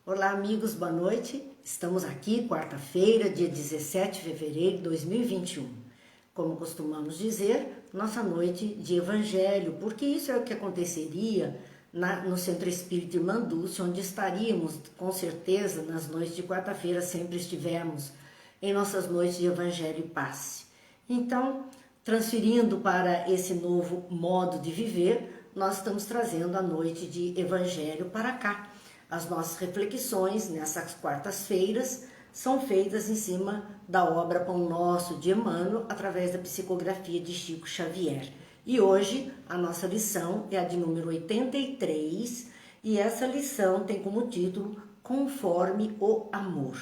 Olá, amigos, boa noite. Estamos aqui, quarta-feira, dia 17 de fevereiro de 2021. Como costumamos dizer, nossa noite de evangelho, porque isso é o que aconteceria no Centro Espírita Irmã Dulce, onde estaríamos, com certeza, nas noites de quarta-feira, sempre estivemos em nossas noites de evangelho e paz. Então, transferindo para esse novo modo de viver, nós estamos trazendo a noite de evangelho para cá. As nossas reflexões nessas quartas-feiras são feitas em cima da obra Pão Nosso de Emmanuel, através da psicografia de Chico Xavier. E hoje a nossa lição é a de número 83 e essa lição tem como título Conforme o Amor.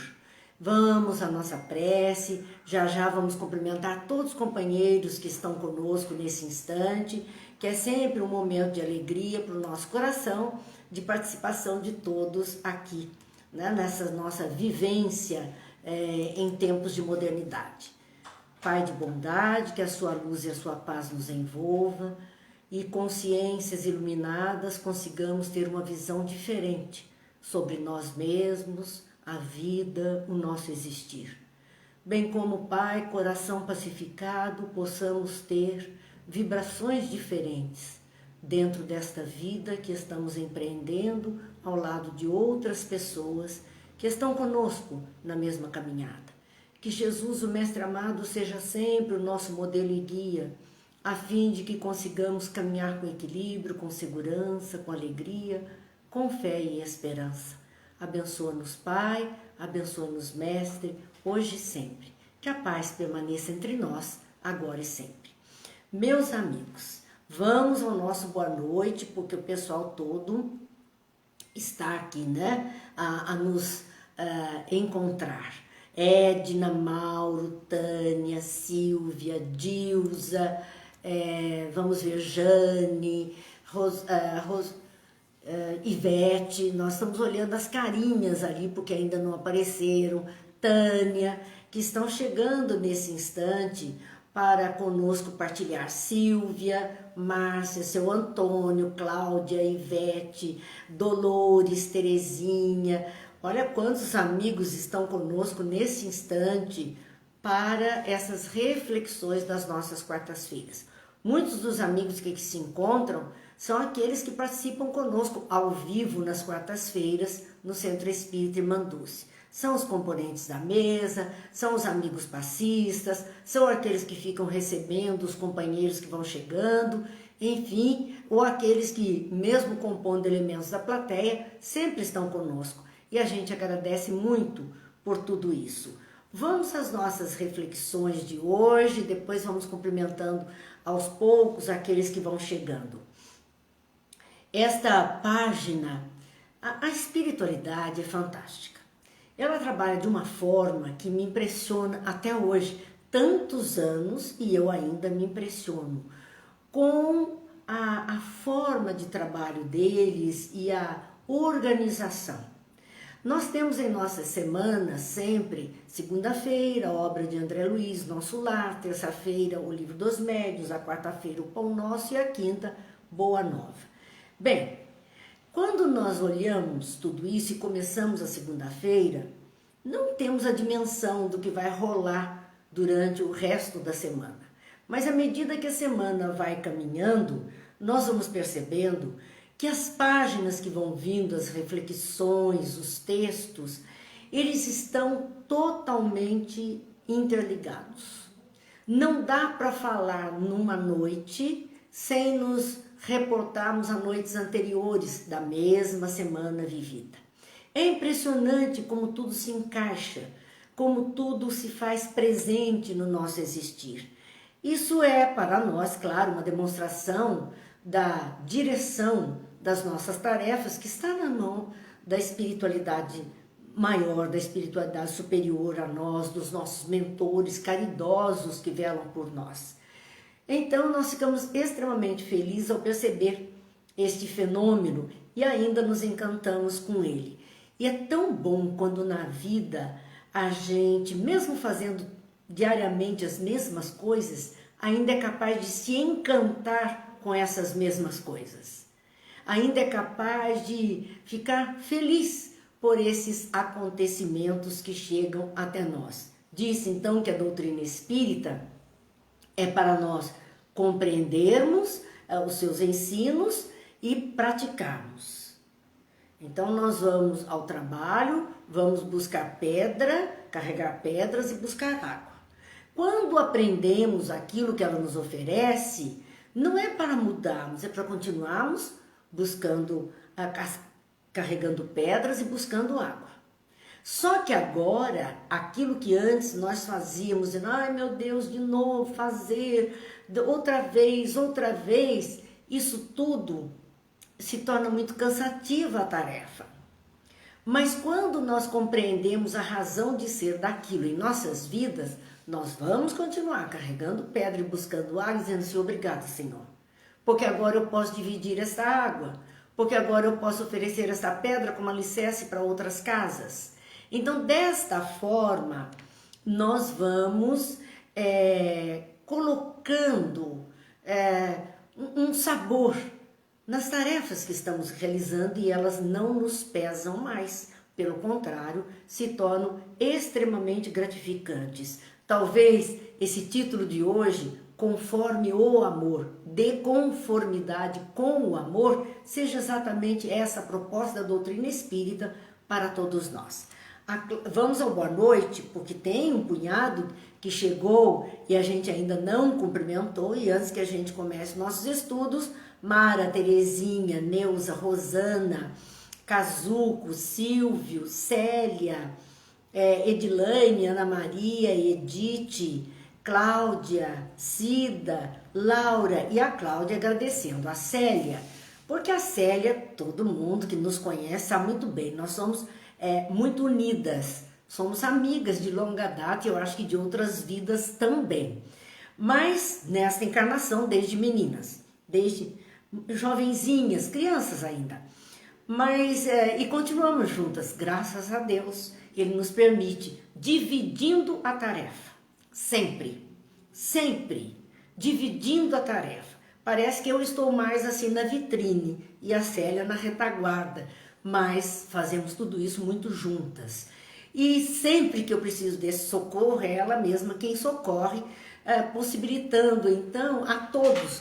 Vamos à nossa prece, já vamos cumprimentar todos os companheiros que estão conosco nesse instante, que é sempre um momento de alegria para o nosso coração, de participação de todos aqui, né, nessa nossa vivência em tempos de modernidade. Pai de bondade, que a sua luz e a sua paz nos envolva e consciências iluminadas consigamos ter uma visão diferente sobre nós mesmos, a vida, o nosso existir. Bem como, Pai, coração pacificado, possamos ter vibrações diferentes dentro desta vida que estamos empreendendo ao lado de outras pessoas que estão conosco na mesma caminhada. Que Jesus, o Mestre amado, seja sempre o nosso modelo e guia, a fim de que consigamos caminhar com equilíbrio, com segurança, com alegria, com fé e esperança. Abençoa-nos, Pai, abençoa-nos, Mestre, hoje e sempre. Que a paz permaneça entre nós, agora e sempre. Meus amigos, vamos ao nosso boa noite, porque o pessoal todo está aqui, né, a nos encontrar. Edna, Mauro, Tânia, Silvia, Dilza, vamos ver, Jane, Ivete, nós estamos olhando as carinhas ali, porque ainda não apareceram, Tânia, que estão chegando nesse instante para conosco partilhar, Silvia, Márcia, seu Antônio, Cláudia, Ivete, Dolores, Terezinha, olha quantos amigos estão conosco nesse instante para essas reflexões das nossas quartas-feiras. Muitos dos amigos que se encontram são aqueles que participam conosco ao vivo nas quartas-feiras no Centro Espírita Irmã Dulce. São os componentes da mesa, são os amigos passistas, são aqueles que ficam recebendo os companheiros que vão chegando, enfim, ou aqueles que, mesmo compondo elementos da plateia, sempre estão conosco. E a gente agradece muito por tudo isso. Vamos às nossas reflexões de hoje, depois vamos cumprimentando aos poucos aqueles que vão chegando. Esta página, a espiritualidade é fantástica. Ela trabalha de uma forma que me impressiona até hoje, tantos anos, e eu ainda me impressiono com a forma de trabalho deles e a organização. Nós temos em nossas semanas sempre, segunda-feira, a obra de André Luiz, Nosso Lar, terça-feira, o Livro dos Médiuns, a quarta-feira, o Pão Nosso e a quinta, Boa Nova. Bem, quando nós olhamos tudo isso e começamos a segunda-feira, não temos a dimensão do que vai rolar durante o resto da semana. Mas à medida que a semana vai caminhando, nós vamos percebendo que as páginas que vão vindo, as reflexões, os textos, eles estão totalmente interligados. Não dá para falar numa noite sem nos reportarmos a noites anteriores da mesma semana vivida. É impressionante como tudo se encaixa, como tudo se faz presente no nosso existir. Isso é, para nós, claro, uma demonstração da direção das nossas tarefas, que está na mão da espiritualidade maior, da espiritualidade superior a nós, dos nossos mentores caridosos que velam por nós. Então, nós ficamos extremamente felizes ao perceber este fenômeno e ainda nos encantamos com ele. E é tão bom quando na vida a gente, mesmo fazendo diariamente as mesmas coisas, ainda é capaz de se encantar com essas mesmas coisas. Ainda é capaz de ficar feliz por esses acontecimentos que chegam até nós. Disse então que a doutrina espírita é para nós compreendermos os seus ensinos e praticarmos. Então nós vamos ao trabalho, vamos buscar pedra, carregar pedras e buscar água. Quando aprendemos aquilo que ela nos oferece, não é para mudarmos, é para continuarmos buscando, carregando pedras e buscando água. Só que agora, aquilo que antes nós fazíamos, ai meu Deus, de novo, fazer, outra vez, isso tudo se torna muito cansativa a tarefa. Mas quando nós compreendemos a razão de ser daquilo em nossas vidas, nós vamos continuar carregando pedra e buscando água, dizendo assim, obrigado, Senhor. Porque agora eu posso dividir esta água, porque agora eu posso oferecer esta pedra como alicerce para outras casas. Então, desta forma, nós vamos colocando um sabor nas tarefas que estamos realizando e elas não nos pesam mais. Pelo contrário, se tornam extremamente gratificantes. Talvez esse título de hoje, Conforme o Amor, de conformidade com o amor, seja exatamente essa a proposta da doutrina espírita para todos nós. Vamos ao boa noite, porque tem um punhado que chegou e a gente ainda não cumprimentou, e antes que a gente comece nossos estudos, Mara, Terezinha, Neuza, Rosana, Cazuco, Silvio, Célia, Edilane, Ana Maria, Edith, Cláudia, Cida, Laura, e a Cláudia agradecendo a Célia, porque a Célia, todo mundo que nos conhece sabe muito bem, nós somos muito unidas, somos amigas de longa data e eu acho que de outras vidas também. Mas nesta encarnação, desde meninas, desde jovenzinhas, crianças ainda. Mas, e continuamos juntas, graças a Deus, Ele nos permite, dividindo a tarefa, sempre, dividindo a tarefa. Parece que eu estou mais assim na vitrine e a Célia na retaguarda, mas fazemos tudo isso muito juntas. E sempre que eu preciso desse socorro, é ela mesma quem socorre, possibilitando então a todos.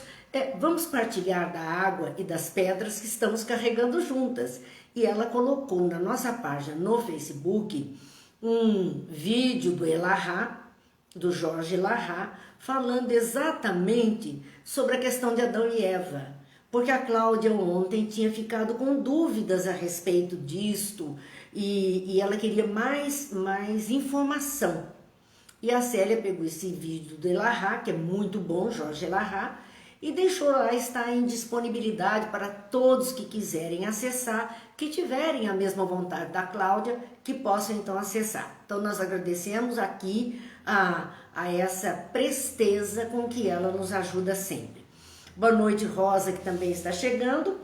Vamos partilhar da água e das pedras que estamos carregando juntas. E ela colocou na nossa página no Facebook um vídeo do Elahá, do Jorge Elahá, falando exatamente sobre a questão de Adão e Eva. Porque a Cláudia ontem tinha ficado com dúvidas a respeito disto e ela queria mais informação. E a Célia pegou esse vídeo do Elahá, que é muito bom, Jorge Elahá, e deixou lá, está em disponibilidade para todos que quiserem acessar, que tiverem a mesma vontade da Cláudia, que possam então acessar. Então nós agradecemos aqui a essa presteza com que ela nos ajuda sempre. Boa noite, Rosa, que também está chegando.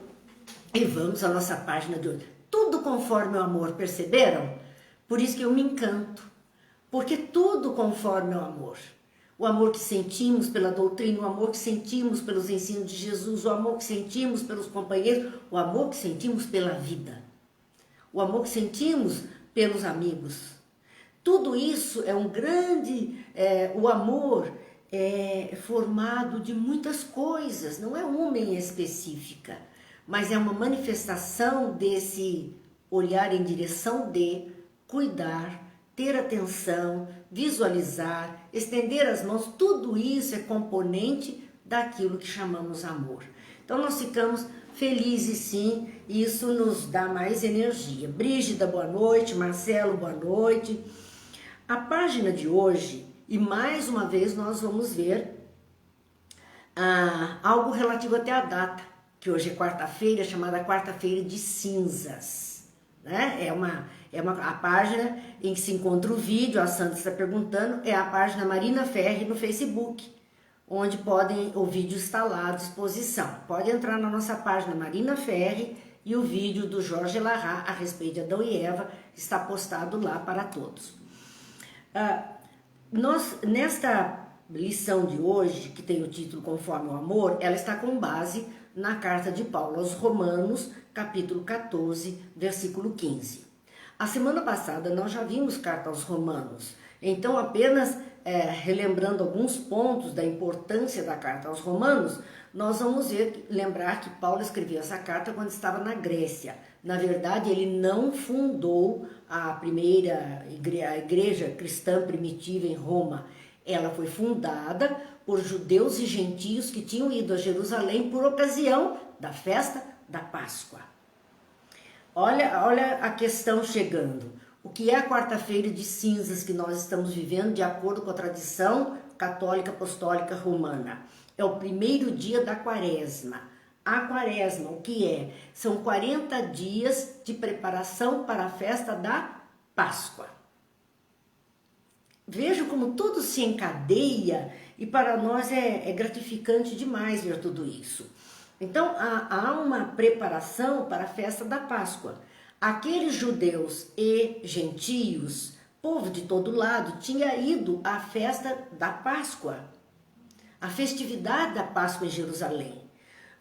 E vamos à nossa página de hoje. Tudo conforme o amor, perceberam? Por isso que eu me encanto. Porque tudo conforme o amor. O amor que sentimos pela doutrina, o amor que sentimos pelos ensinos de Jesus, o amor que sentimos pelos companheiros, o amor que sentimos pela vida. O amor que sentimos pelos amigos. Tudo isso é um grande... o amor é formado de muitas coisas, não é uma em específica, mas é uma manifestação desse olhar em direção de cuidar, ter atenção, visualizar, estender as mãos, tudo isso é componente daquilo que chamamos amor. Então nós ficamos felizes sim, e isso nos dá mais energia. Brígida, boa noite, Marcelo, boa noite. A página de hoje, e mais uma vez nós vamos ver algo relativo até a data, que hoje é quarta-feira, chamada Quarta-feira de Cinzas. Né? A página em que se encontra o vídeo, a Sandra está perguntando, é a página Marina Ferri no Facebook, onde o vídeo está lá à disposição. Pode entrar na nossa página Marina Ferri e o vídeo do Jorge Elahá a respeito de Adão e Eva está postado lá para todos. Nesta lição de hoje, que tem o título Conforme o Amor, ela está com base na carta de Paulo aos Romanos, capítulo 14, versículo 15. A semana passada nós já vimos carta aos Romanos, então apenas relembrando alguns pontos da importância da carta aos Romanos, nós vamos lembrar que Paulo escreveu essa carta quando estava na Grécia. Na verdade, ele não fundou a primeira igreja cristã primitiva em Roma. Ela foi fundada por judeus e gentios que tinham ido a Jerusalém por ocasião da festa da Páscoa. Olha a questão chegando. O que é a quarta-feira de cinzas que nós estamos vivendo de acordo com a tradição católica apostólica romana? É o primeiro dia da quaresma. A quaresma, o que é? São 40 dias de preparação para a festa da Páscoa. Veja como tudo se encadeia e para nós é gratificante demais ver tudo isso. Então há uma preparação para a festa da Páscoa. Aqueles judeus e gentios, povo de todo lado, tinha ido à festa da Páscoa, a festividade da Páscoa em Jerusalém.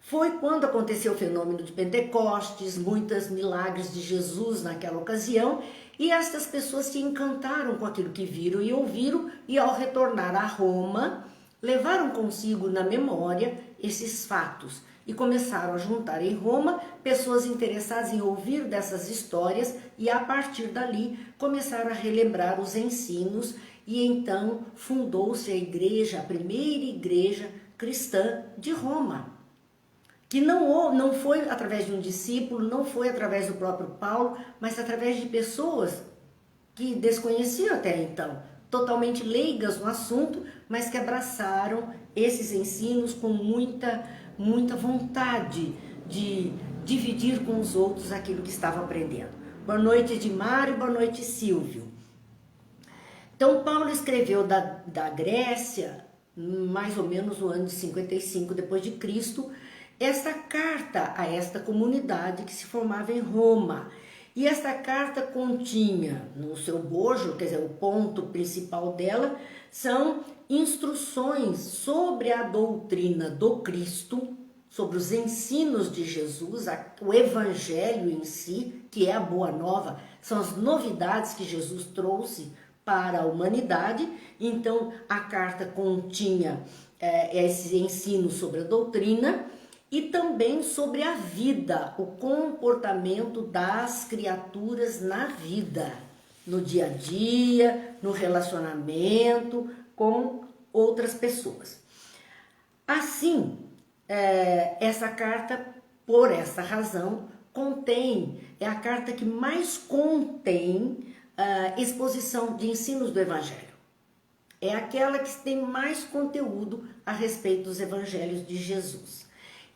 Foi quando aconteceu o fenômeno de Pentecostes, muitos milagres de Jesus naquela ocasião, e estas pessoas se encantaram com aquilo que viram e ouviram, e ao retornar a Roma, levaram consigo na memória esses fatos e começaram a juntar em Roma pessoas interessadas em ouvir dessas histórias e a partir dali começaram a relembrar os ensinos e então fundou-se a igreja, a primeira igreja cristã de Roma, que não foi através de um discípulo, não foi através do próprio Paulo, mas através de pessoas que desconheciam até então, totalmente leigas no assunto, mas que abraçaram esses ensinos com muita vontade de dividir com os outros aquilo que estavam aprendendo. Boa noite, Edmário, boa noite, Silvio. Então, Paulo escreveu da Grécia, mais ou menos no ano de 55 depois de Cristo, esta carta a esta comunidade que se formava em Roma. E esta carta continha no seu bojo, quer dizer, o ponto principal dela, são instruções sobre a doutrina do Cristo, sobre os ensinos de Jesus, o evangelho em si, que é a boa nova, são as novidades que Jesus trouxe para a humanidade. Então, a carta continha esse ensino sobre a doutrina, e também sobre a vida, o comportamento das criaturas na vida, no dia a dia, no relacionamento com outras pessoas. Assim, essa carta, por essa razão, é a carta que mais contém exposição de ensinos do Evangelho. É aquela que tem mais conteúdo a respeito dos Evangelhos de Jesus.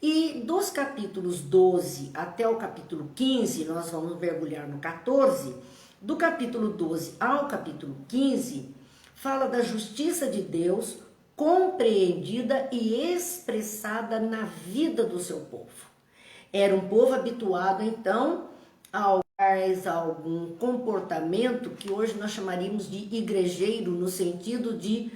E dos capítulos 12 até o capítulo 15, nós vamos mergulhar no 14, do capítulo 12 ao capítulo 15, fala da justiça de Deus compreendida e expressada na vida do seu povo. Era um povo habituado, então, a algum comportamento que hoje nós chamaríamos de igrejeiro, no sentido de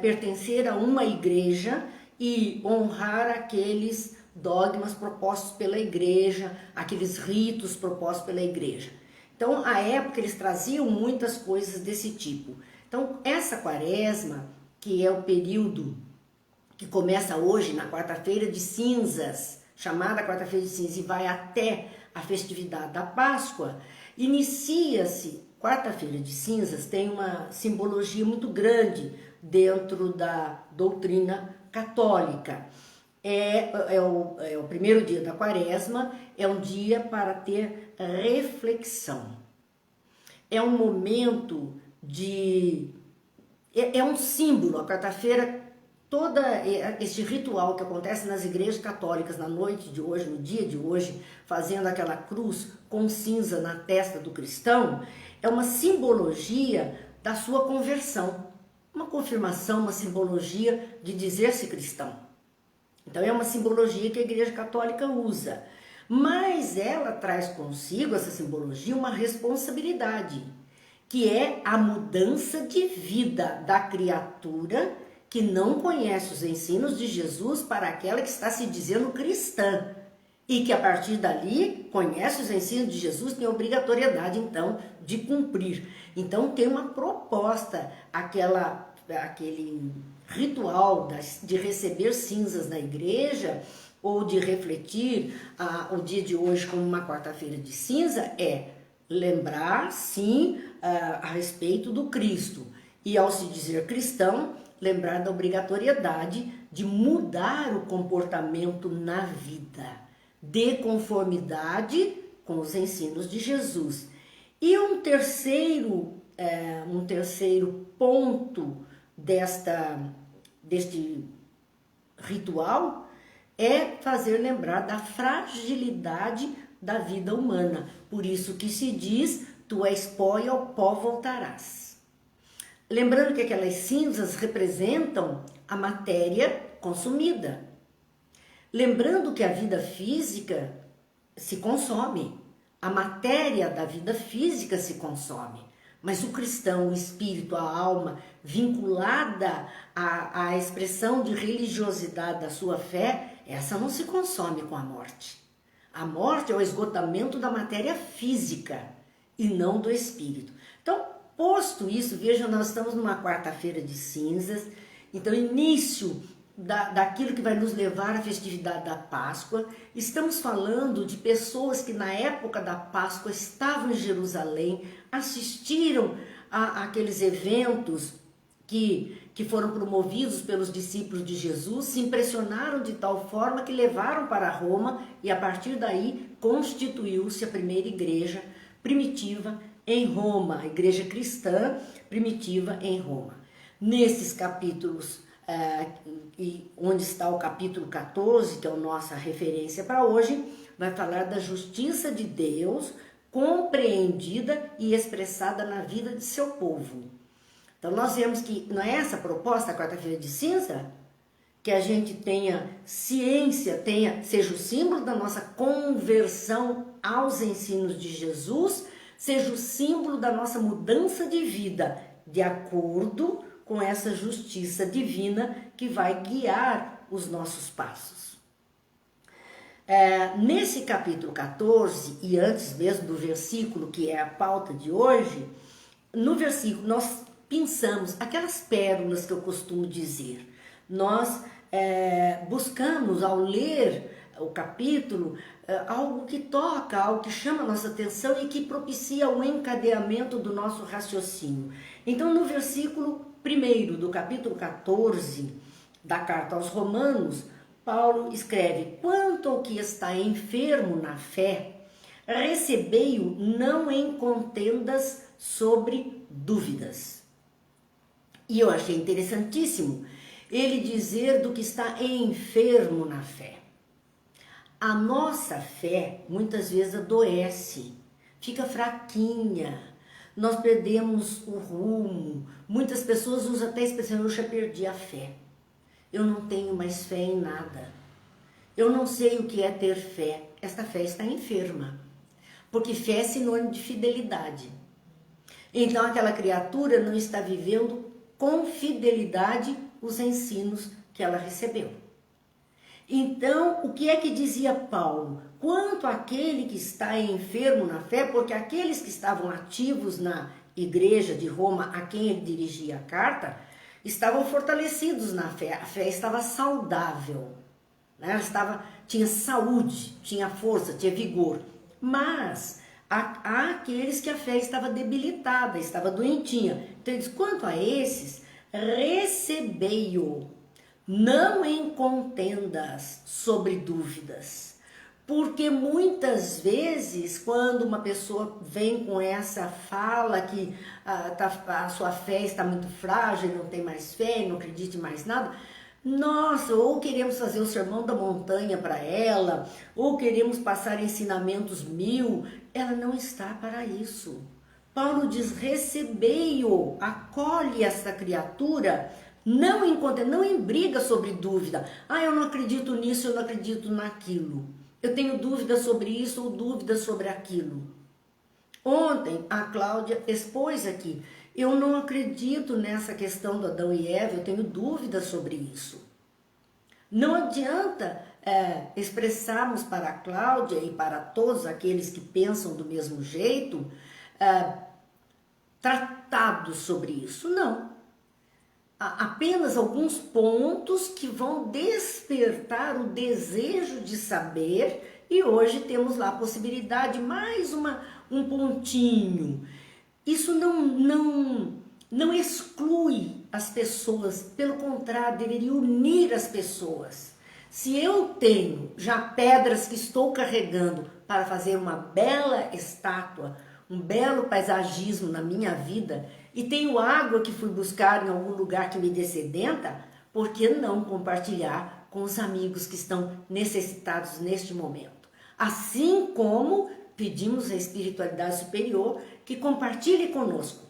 pertencer a uma igreja e honrar aqueles dogmas propostos pela igreja, aqueles ritos propostos pela igreja. Então, à época, eles traziam muitas coisas desse tipo. Então, essa quaresma, que é o período que começa hoje, na quarta-feira de cinzas, chamada quarta-feira de cinzas, e vai até a festividade da Páscoa, inicia-se, quarta-feira de cinzas tem uma simbologia muito grande dentro da doutrina católica. É o primeiro dia da quaresma, é um dia para ter reflexão. É um momento é um símbolo, a quarta-feira, todo este ritual que acontece nas igrejas católicas na noite de hoje, no dia de hoje, fazendo aquela cruz com cinza na testa do cristão, é uma simbologia da sua conversão, uma confirmação, uma simbologia de dizer-se cristão. Então é uma simbologia que a Igreja Católica usa, mas ela traz consigo, essa simbologia, uma responsabilidade, que é a mudança de vida da criatura que não conhece os ensinos de Jesus para aquela que está se dizendo cristã. e que a partir dali conhece os ensinos de Jesus, tem a obrigatoriedade então de cumprir. Então tem uma proposta, aquele ritual de receber cinzas na igreja, ou de refletir o dia de hoje como uma quarta-feira de cinza, é lembrar, sim, a respeito do Cristo. E ao se dizer cristão, lembrar da obrigatoriedade de mudar o comportamento na vida, de conformidade com os ensinos de Jesus. E um terceiro ponto deste ritual é fazer lembrar da fragilidade da vida humana. Por isso que se diz, tu és pó e ao pó voltarás. Lembrando que aquelas cinzas representam a matéria consumida. Lembrando que a vida física se consome, a matéria da vida física se consome, mas o cristão, o espírito, a alma, vinculada à expressão de religiosidade da sua fé, essa não se consome com a morte. A morte é o esgotamento da matéria física e não do espírito. Então, posto isso, vejam, nós estamos numa quarta-feira de cinzas, então início daquilo que vai nos levar à festividade da Páscoa. Estamos falando de pessoas que na época da Páscoa estavam em Jerusalém, assistiram àqueles eventos que foram promovidos pelos discípulos de Jesus, se impressionaram de tal forma que levaram para Roma e a partir daí constituiu-se a primeira igreja primitiva em Roma, a igreja cristã primitiva em Roma. Nesses capítulos, onde está o capítulo 14, que é a nossa referência para hoje, vai falar da justiça de Deus compreendida e expressada na vida de seu povo. Então nós vemos que não é essa a proposta da quarta-feira de cinza? Que a gente tenha ciência, seja o símbolo da nossa conversão aos ensinos de Jesus, seja o símbolo da nossa mudança de vida, de acordo com essa justiça divina que vai guiar os nossos passos. Nesse capítulo 14, e antes mesmo do versículo que é a pauta de hoje, no versículo nós pensamos aquelas pérolas que eu costumo dizer. Nós buscamos, ao ler o capítulo, algo que toca, algo que chama a nossa atenção e que propicia o encadeamento do nosso raciocínio. Então, no versículo 1 do capítulo 14 da carta aos Romanos, Paulo escreve: quanto ao que está enfermo na fé, recebei-o não em contendas sobre dúvidas. E eu achei interessantíssimo ele dizer do que está enfermo na fé. A nossa fé muitas vezes adoece, fica fraquinha, nós perdemos o rumo. Muitas pessoas usam até a expressão: eu já perdi a fé, eu não tenho mais fé em nada, eu não sei o que é ter fé. Esta fé está enferma, porque fé é sinônimo de fidelidade. Então aquela criatura não está vivendo com fidelidade os ensinos que ela recebeu. Então, o que é que dizia Paulo? Quanto àquele que está enfermo na fé, porque aqueles que estavam ativos na igreja de Roma, a quem ele dirigia a carta, estavam fortalecidos na fé, a fé estava saudável, né? Ela tinha saúde, tinha força, tinha vigor, mas há aqueles que a fé estava debilitada, estava doentinha. Então ele diz: quanto a esses, recebei-o, não em contendas sobre dúvidas. Porque muitas vezes, quando uma pessoa vem com essa fala que a sua fé está muito frágil, não tem mais fé, não acredite mais nada, nossa, ou queremos fazer o sermão da montanha para ela, ou queremos passar ensinamentos 1000, ela não está para isso. Paulo diz: recebei-o, acolhe essa criatura, não em briga sobre dúvida. Eu não acredito nisso, eu não acredito naquilo. Eu tenho dúvida sobre isso ou dúvida sobre aquilo. Ontem a Cláudia expôs aqui: eu não acredito nessa questão do Adão e Eva, eu tenho dúvidas sobre isso. Não adianta expressarmos para a Cláudia e para todos aqueles que pensam do mesmo jeito, tratados sobre isso. Não. Apenas alguns pontos que vão despertar o desejo de saber, e hoje temos lá a possibilidade, mais um pontinho. Isso não exclui as pessoas, pelo contrário, deveria unir as pessoas. Se eu tenho já pedras que estou carregando para fazer uma bela estátua, um belo paisagismo na minha vida, e tenho água que fui buscar em algum lugar que me dessedenta, por que não compartilhar com os amigos que estão necessitados neste momento? Assim como pedimos à espiritualidade superior que compartilhe conosco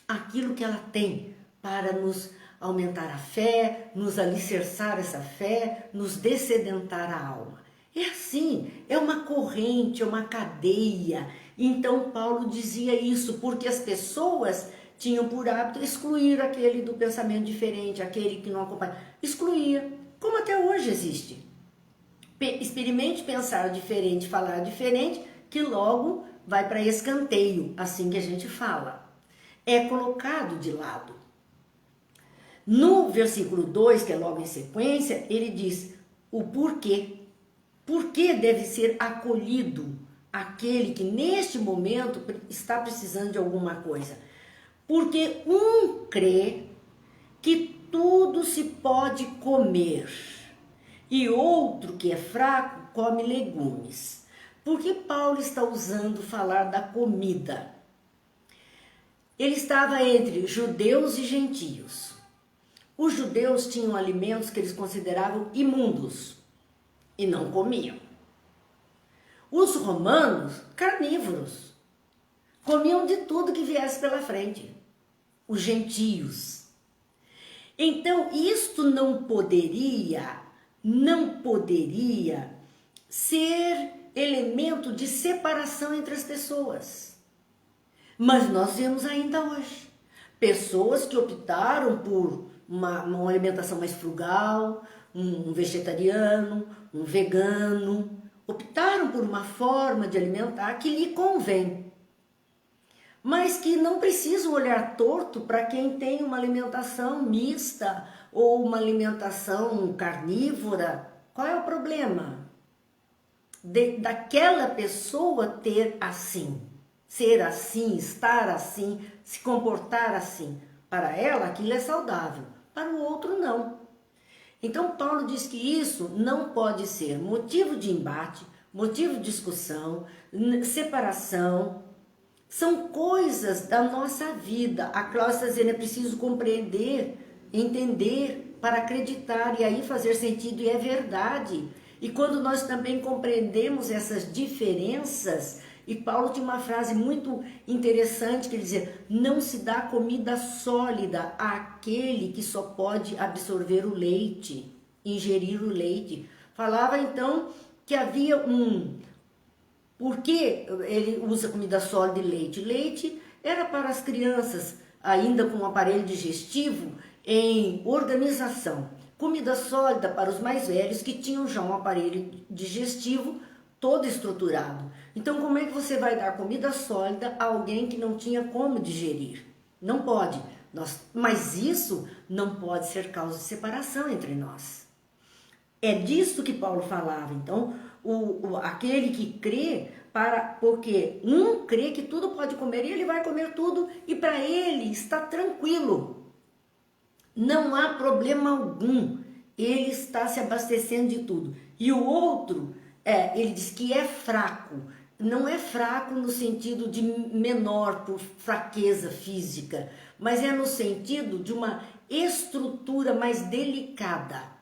aquilo que ela tem para nos aumentar a fé, nos alicerçar essa fé, nos dessedentar a alma. É assim, é uma corrente, é uma cadeia. Então Paulo dizia isso porque as pessoas tinham por hábito excluir aquele do pensamento diferente, aquele que não acompanha. Excluía, como até hoje existe. Experimente pensar diferente, falar diferente, que logo vai para escanteio, assim que a gente fala. É colocado de lado. No versículo 2, que é logo em sequência, ele diz o porquê. Por que deve ser acolhido aquele que neste momento está precisando de alguma coisa? Porque um crê que tudo se pode comer e outro que é fraco come legumes. Por que Paulo está usando falar da comida? Ele estava entre judeus e gentios. Os judeus tinham alimentos que eles consideravam imundos e não comiam. Os romanos, carnívoros, comiam de tudo que viesse pela frente. Os gentios. Então, isto não poderia ser elemento de separação entre as pessoas. Mas nós vemos ainda hoje pessoas que optaram por uma alimentação mais frugal, um vegetariano, um vegano, optaram por uma forma de alimentar que lhe convém, mas que não precisam olhar torto para quem tem uma alimentação mista ou uma alimentação carnívora. Qual é o problema daquela pessoa ter assim, ser assim, estar assim, se comportar assim? Para ela aquilo é saudável, para o outro não. Então Paulo diz que isso não pode ser motivo de embate, motivo de discussão, separação. São coisas da nossa vida. A Cláudia está dizendo, é preciso compreender, entender para acreditar e aí fazer sentido, e é verdade. E quando nós também compreendemos essas diferenças, e Paulo tinha uma frase muito interessante que ele dizia, não se dá comida sólida àquele que só pode absorver o leite, ingerir o leite. Falava então que havia Por que ele usa comida sólida e leite? Leite era para as crianças ainda com o aparelho digestivo em organização. Comida sólida para os mais velhos que tinham já um aparelho digestivo todo estruturado. Então, como é que você vai dar comida sólida a alguém que não tinha como digerir? Não pode. Mas isso não pode ser causa de separação entre nós. É disso que Paulo falava. Então, aquele que crê, porque um crê que tudo pode comer e ele vai comer tudo e para ele está tranquilo. Não há problema algum. Ele está se abastecendo de tudo. E o outro, ele diz que é fraco. Não é fraco no sentido de menor, por fraqueza física, mas é no sentido de uma estrutura mais delicada.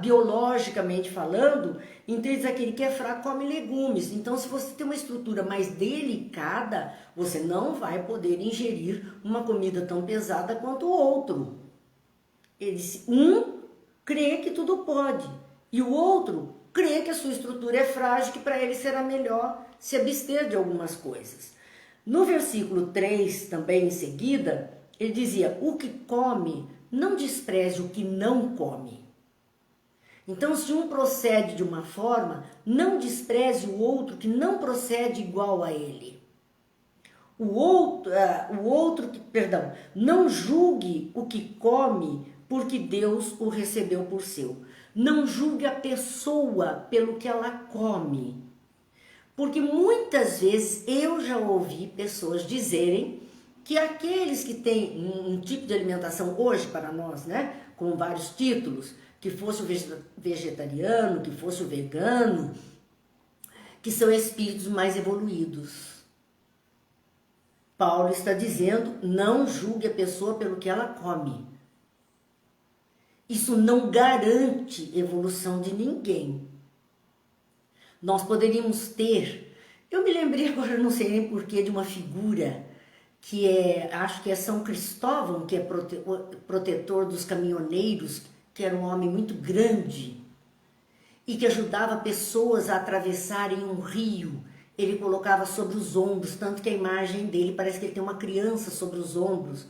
Biologicamente falando, então diz aquele que é fraco come legumes. Então, se você tem uma estrutura mais delicada, você não vai poder ingerir uma comida tão pesada quanto o outro. Um crê que tudo pode e o outro crê que a sua estrutura é frágil, que para ele será melhor se abster de algumas coisas. No versículo 3, também em seguida, ele dizia, o que come, não despreze o que não come. Então, se um procede de uma forma, não despreze o outro que não procede igual a ele. Não julgue o que come, porque Deus o recebeu por seu. Não julgue a pessoa pelo que ela come. Porque muitas vezes eu já ouvi pessoas dizerem que aqueles que têm um tipo de alimentação hoje para nós, né, com vários títulos, que fosse o vegetariano, que fosse o vegano, que são espíritos mais evoluídos. Paulo está dizendo, não julgue a pessoa pelo que ela come. Isso não garante evolução de ninguém. Nós poderíamos ter, eu me lembrei agora, não sei nem porquê, de uma figura que acho que é São Cristóvão, que é protetor dos caminhoneiros, que era um homem muito grande e que ajudava pessoas a atravessarem um rio. Ele colocava sobre os ombros, tanto que a imagem dele parece que ele tem uma criança sobre os ombros,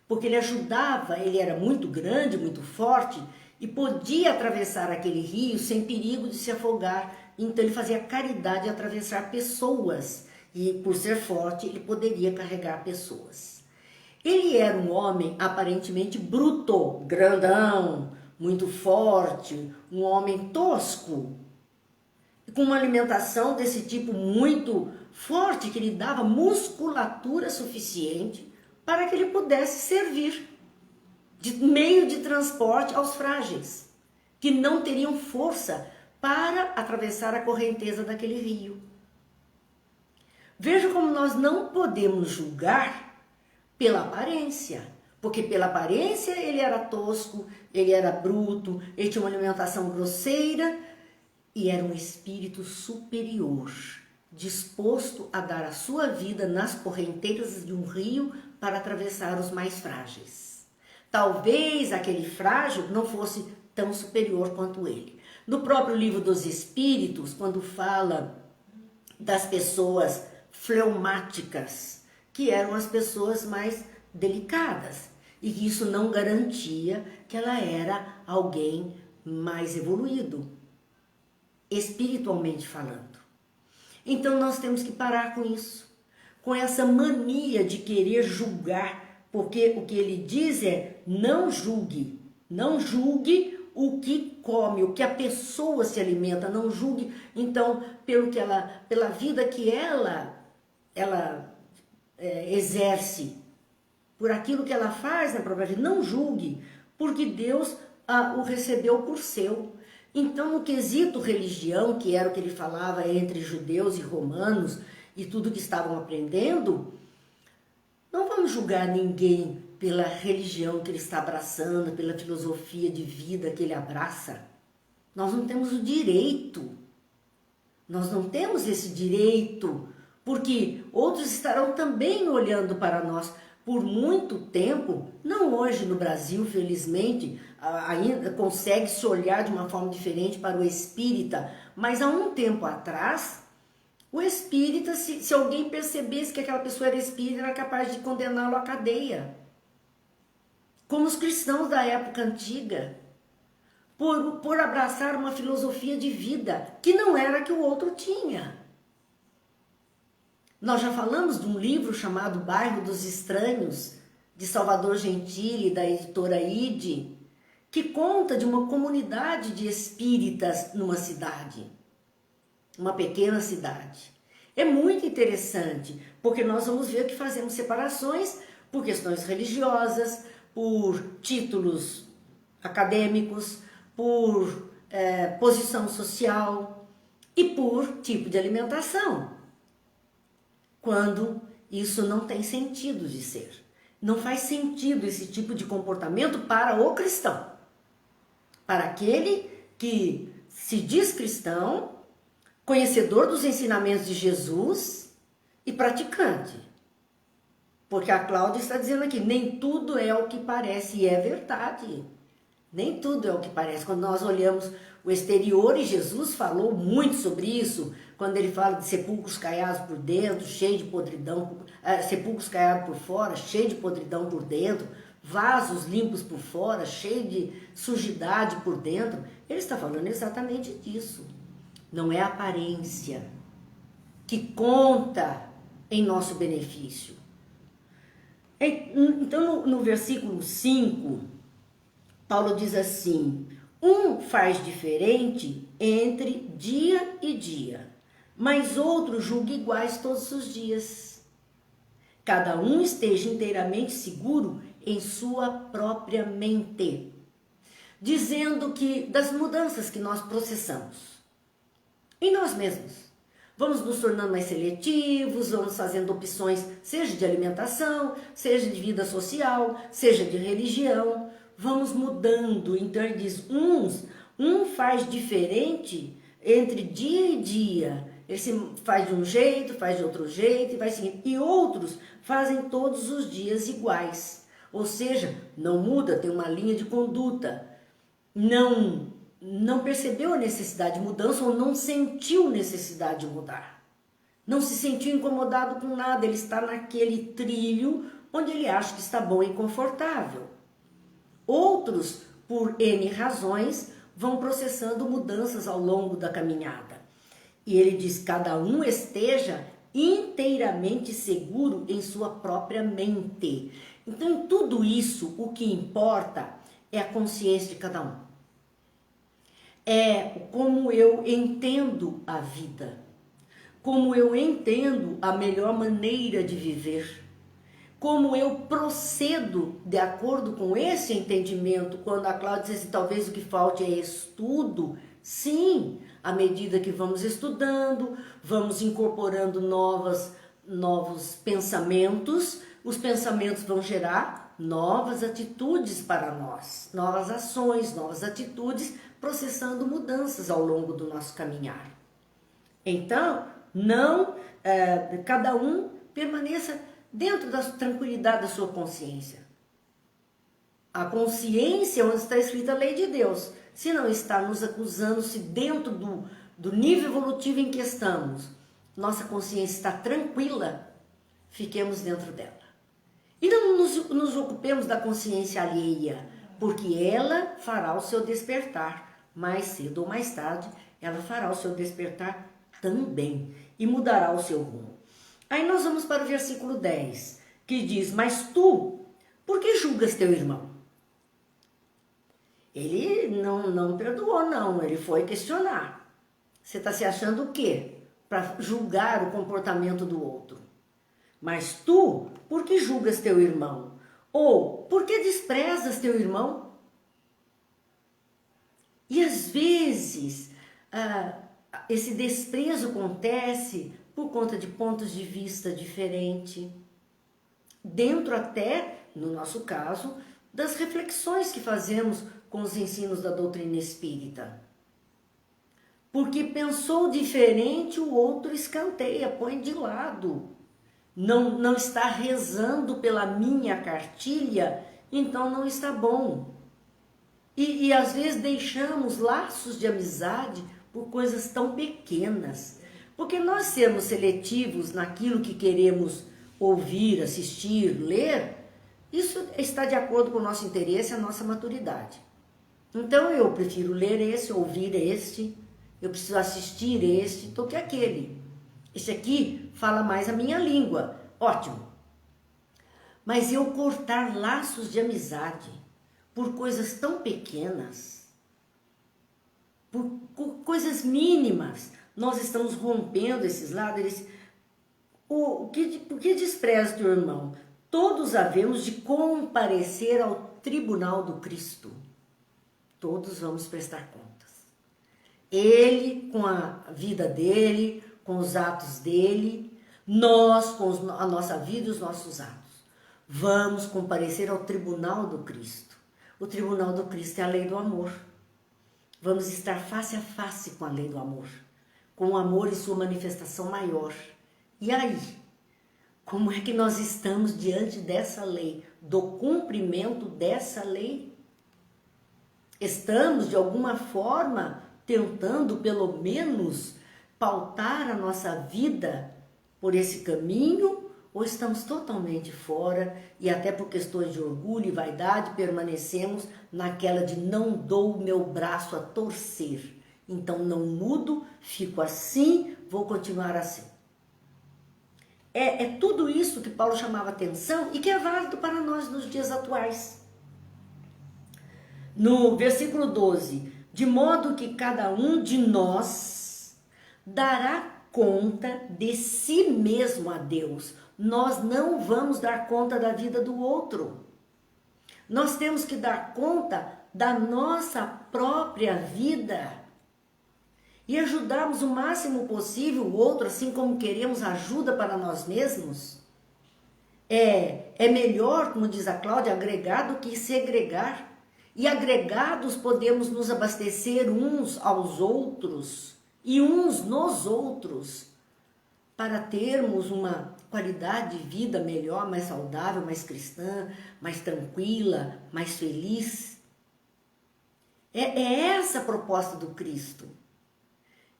porque ele ajudava, ele era muito grande, muito forte e podia atravessar aquele rio sem perigo de se afogar. Então ele fazia caridade de atravessar pessoas e por ser forte ele poderia carregar pessoas. Ele era um homem aparentemente bruto, grandão, muito forte, um homem tosco, com uma alimentação desse tipo muito forte que lhe dava musculatura suficiente para que ele pudesse servir de meio de transporte aos frágeis, que não teriam força para atravessar a correnteza daquele rio. Veja como nós não podemos julgar pela aparência, porque pela aparência ele era tosco, ele era bruto, ele tinha uma alimentação grosseira e era um espírito superior, disposto a dar a sua vida nas correntezas de um rio para atravessar os mais frágeis. Talvez aquele frágil não fosse tão superior quanto ele. No próprio livro dos Espíritos, quando fala das pessoas fleumáticas, que eram as pessoas mais delicadas, e que isso não garantia que ela era alguém mais evoluído, espiritualmente falando. Então nós temos que parar com isso, com essa mania de querer julgar, porque o que ele diz é não julgue o que come, o que a pessoa se alimenta, não julgue então pela vida que ela exerce, por aquilo que ela faz na própria vida, não julgue, porque Deus o recebeu por seu. Então, no quesito religião, que era o que ele falava entre judeus e romanos e tudo que estavam aprendendo, não vamos julgar ninguém pela religião que ele está abraçando, pela filosofia de vida que ele abraça. Nós não temos o direito. Nós não temos esse direito, porque outros estarão também olhando para nós. Por muito tempo, não hoje no Brasil, felizmente, ainda consegue se olhar de uma forma diferente para o espírita, mas há um tempo atrás, o espírita, se alguém percebesse que aquela pessoa era espírita, era capaz de condená-lo à cadeia. Como os cristãos da época antiga, por abraçar uma filosofia de vida que não era a que o outro tinha. Nós já falamos de um livro chamado Bairro dos Estranhos, de Salvador Gentili, da editora Ide, que conta de uma comunidade de espíritas numa cidade, uma pequena cidade. É muito interessante, porque nós vamos ver que fazemos separações por questões religiosas, por títulos acadêmicos, por posição social e por tipo de alimentação. Quando isso não tem sentido de ser. Não faz sentido esse tipo de comportamento para o cristão. Para aquele que se diz cristão, conhecedor dos ensinamentos de Jesus e praticante. Porque a Cláudia está dizendo aqui, nem tudo é o que parece, e é verdade. Nem tudo é o que parece. Quando nós olhamos o exterior, e Jesus falou muito sobre isso, quando ele fala de sepulcros caiados por dentro, cheio de podridão, sepulcros caiados por fora, cheio de podridão por dentro, vasos limpos por fora, cheio de sujidade por dentro. Ele está falando exatamente disso. Não é a aparência que conta em nosso benefício. Então, no versículo 5, Paulo diz assim: um faz diferente entre dia e dia, mas outro julga iguais todos os dias. Cada um esteja inteiramente seguro em sua própria mente, dizendo que das mudanças que nós processamos em nós mesmos. Vamos nos tornando mais seletivos, vamos fazendo opções, seja de alimentação, seja de vida social, seja de religião. Vamos mudando. Então ele diz, um faz diferente entre dia e dia. Ele se faz de um jeito, faz de outro jeito e vai seguindo. E outros fazem todos os dias iguais. Ou seja, não muda, tem uma linha de conduta. Não percebeu a necessidade de mudança ou não sentiu necessidade de mudar. Não se sentiu incomodado com nada, ele está naquele trilho onde ele acha que está bom e confortável. Outros, por N razões, vão processando mudanças ao longo da caminhada. E ele diz, cada um esteja inteiramente seguro em sua própria mente. Então, em tudo isso, o que importa é a consciência de cada um. É como eu entendo a vida, como eu entendo a melhor maneira de viver, como eu procedo de acordo com esse entendimento. Quando a Cláudia diz assim, talvez o que falte é estudo, sim, à medida que vamos estudando, vamos incorporando novos pensamentos, os pensamentos vão gerar novas atitudes para nós, novas ações, novas atitudes, processando mudanças ao longo do nosso caminhar. Então, cada um permaneça dentro da tranquilidade da sua consciência. A consciência é onde está escrita a lei de Deus. Se não está nos acusando, se dentro do nível evolutivo em que estamos, nossa consciência está tranquila, fiquemos dentro dela. E não nos ocupemos da consciência alheia, porque ela fará o seu despertar. Mais cedo ou mais tarde, ela fará o seu despertar também e mudará o seu rumo. Aí nós vamos para o versículo 10, que diz, mas tu, por que julgas teu irmão? Ele não perdoou, não, ele foi questionar. Você está se achando o quê? Para julgar o comportamento do outro. Mas tu, por que julgas teu irmão? Ou, por que desprezas teu irmão? E às vezes, esse desprezo acontece por conta de pontos de vista diferentes, dentro até, no nosso caso, das reflexões que fazemos com os ensinos da doutrina espírita. Porque pensou diferente, o outro escanteia, põe de lado. Não está rezando pela minha cartilha, então não está bom. E às vezes deixamos laços de amizade por coisas tão pequenas. Porque nós sermos seletivos naquilo que queremos ouvir, assistir, ler, isso está de acordo com o nosso interesse e a nossa maturidade. Então eu prefiro ler esse, ouvir este, eu preciso assistir este do que aquele. Esse aqui fala mais a minha língua, ótimo. Mas eu cortar laços de amizade por coisas tão pequenas, por coisas mínimas, nós estamos rompendo esses lados. Por que despreza teu irmão? Todos havemos de comparecer ao tribunal do Cristo. Todos vamos prestar contas. Ele com a vida dele, com os atos dele, nós com a nossa vida e os nossos atos. Vamos comparecer ao tribunal do Cristo. O tribunal do Cristo é a lei do amor. Vamos estar face a face com a lei do amor, com o amor em sua manifestação maior. E aí, como é que nós estamos diante dessa lei, do cumprimento dessa lei? Estamos, de alguma forma, tentando, pelo menos, pautar a nossa vida por esse caminho, ou estamos totalmente fora e até por questões de orgulho e vaidade permanecemos naquela de não dou o meu braço a torcer. Então não mudo, fico assim, vou continuar assim. É tudo isso que Paulo chamava atenção e que é válido para nós nos dias atuais. No versículo 12, de modo que cada um de nós dará conta de si mesmo a Deus. Nós não vamos dar conta da vida do outro. Nós temos que dar conta da nossa própria vida e ajudarmos o máximo possível o outro, assim como queremos ajuda para nós mesmos. É melhor, como diz a Cláudia, agregar do que segregar. E agregados podemos nos abastecer uns aos outros e uns nos outros para termos uma qualidade de vida melhor, mais saudável, mais cristã, mais tranquila, mais feliz. É essa a proposta do Cristo.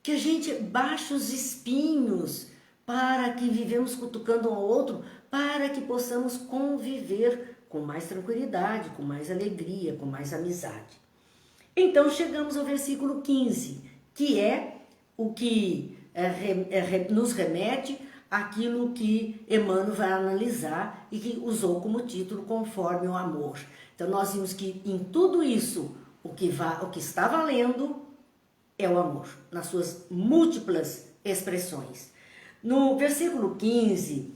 Que a gente baixe os espinhos para que vivemos cutucando um ao outro, para que possamos conviver com mais tranquilidade, com mais alegria, com mais amizade. Então chegamos ao versículo 15, que é o que nos remete àquilo que Emmanuel vai analisar e que usou como título conforme o amor. Então nós vimos que em tudo isso o que está valendo é o amor, nas suas múltiplas expressões. No versículo 15,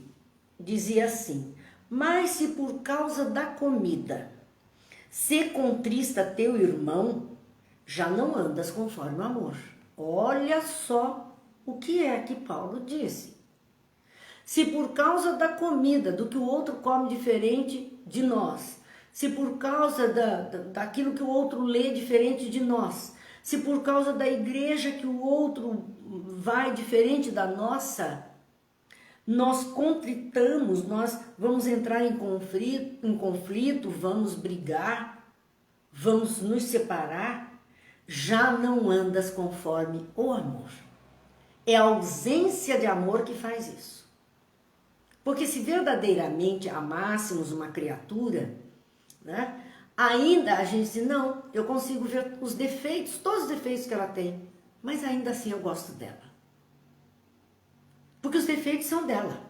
dizia assim: mas se por causa da comida se contrista teu irmão, já não andas conforme o amor. Olha só o que é que Paulo disse. Se por causa da comida, do que o outro come diferente de nós, se por causa daquilo que o outro lê diferente de nós, se por causa da igreja que o outro vai diferente da nossa, nós contritamos, nós vamos entrar em conflito, vamos brigar, vamos nos separar, já não andas conforme o amor. É a ausência de amor que faz isso. Porque se verdadeiramente amássemos uma criatura, né? Ainda a gente diz, não, eu consigo ver os defeitos, todos os defeitos que ela tem, mas ainda assim eu gosto dela. Porque os defeitos são dela.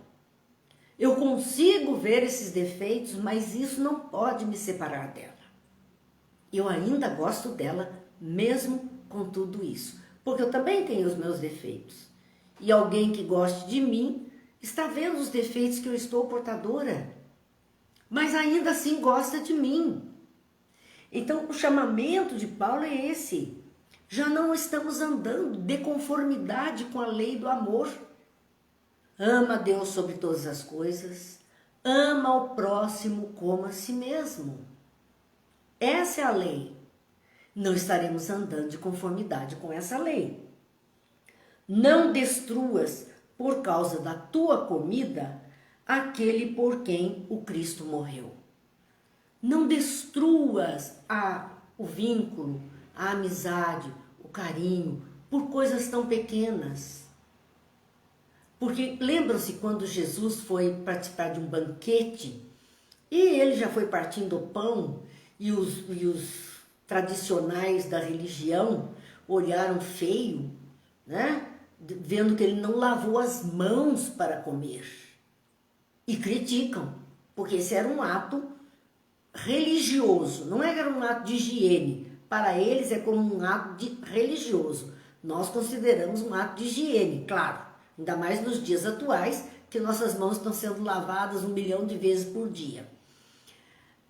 Eu consigo ver esses defeitos, mas isso não pode me separar dela. Eu ainda gosto dela, mesmo com tudo isso. Porque eu também tenho os meus defeitos. E alguém que goste de mim está vendo os defeitos que eu estou portadora, mas ainda assim gosta de mim. Então, o chamamento de Paulo é esse. Já não estamos andando de conformidade com a lei do amor. Ama a Deus sobre todas as coisas. Ama ao próximo como a si mesmo. Essa é a lei. Não estaremos andando de conformidade com essa lei. Não destruas, por causa da tua comida, aquele por quem o Cristo morreu. Não destruas o vínculo, a amizade, o carinho, por coisas tão pequenas. Porque lembram-se quando Jesus foi participar de um banquete e ele já foi partindo o pão e os tradicionais da religião olharam feio, né? Vendo que ele não lavou as mãos para comer. E criticam, porque esse era um ato religioso, não era um ato de higiene. Para eles é como um ato religioso. Nós consideramos um ato de higiene, claro. Ainda mais nos dias atuais, que nossas mãos estão sendo lavadas 1 milhão de vezes por dia.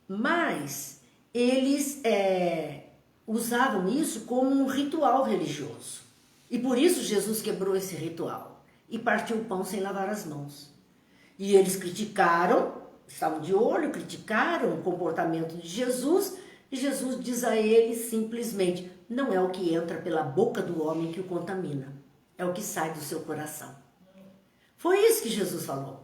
Mas eles usavam isso como um ritual religioso. E por isso Jesus quebrou esse ritual e partiu o pão sem lavar as mãos. E eles criticaram, estavam de olho, criticaram o comportamento de Jesus, e Jesus diz a eles simplesmente: não é o que entra pela boca do homem que o contamina, é o que sai do seu coração. Foi isso que Jesus falou.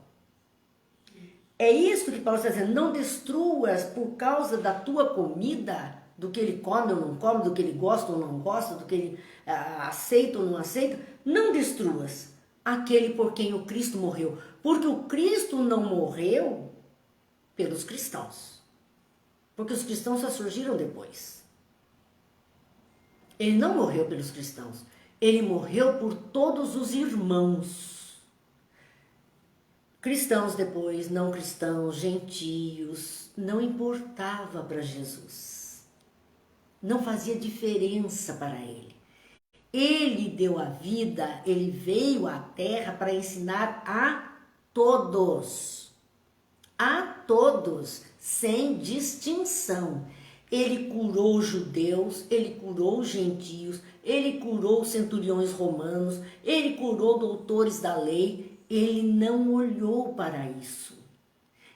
É isso que Paulo está dizendo: não destruas por causa da tua comida, do que ele come ou não come, do que ele gosta ou não gosta, do que ele aceita ou não aceita. Não destruas aquele por quem o Cristo morreu. Porque o Cristo não morreu pelos cristãos. Porque os cristãos só surgiram depois. Ele não morreu pelos cristãos. Ele morreu por todos os irmãos. Cristãos depois, não cristãos, gentios, não importava para Jesus. Não fazia diferença para ele. Ele deu a vida, ele veio à terra para ensinar a todos, sem distinção. Ele curou judeus, ele curou gentios, ele curou centuriões romanos, ele curou doutores da lei, ele não olhou para isso.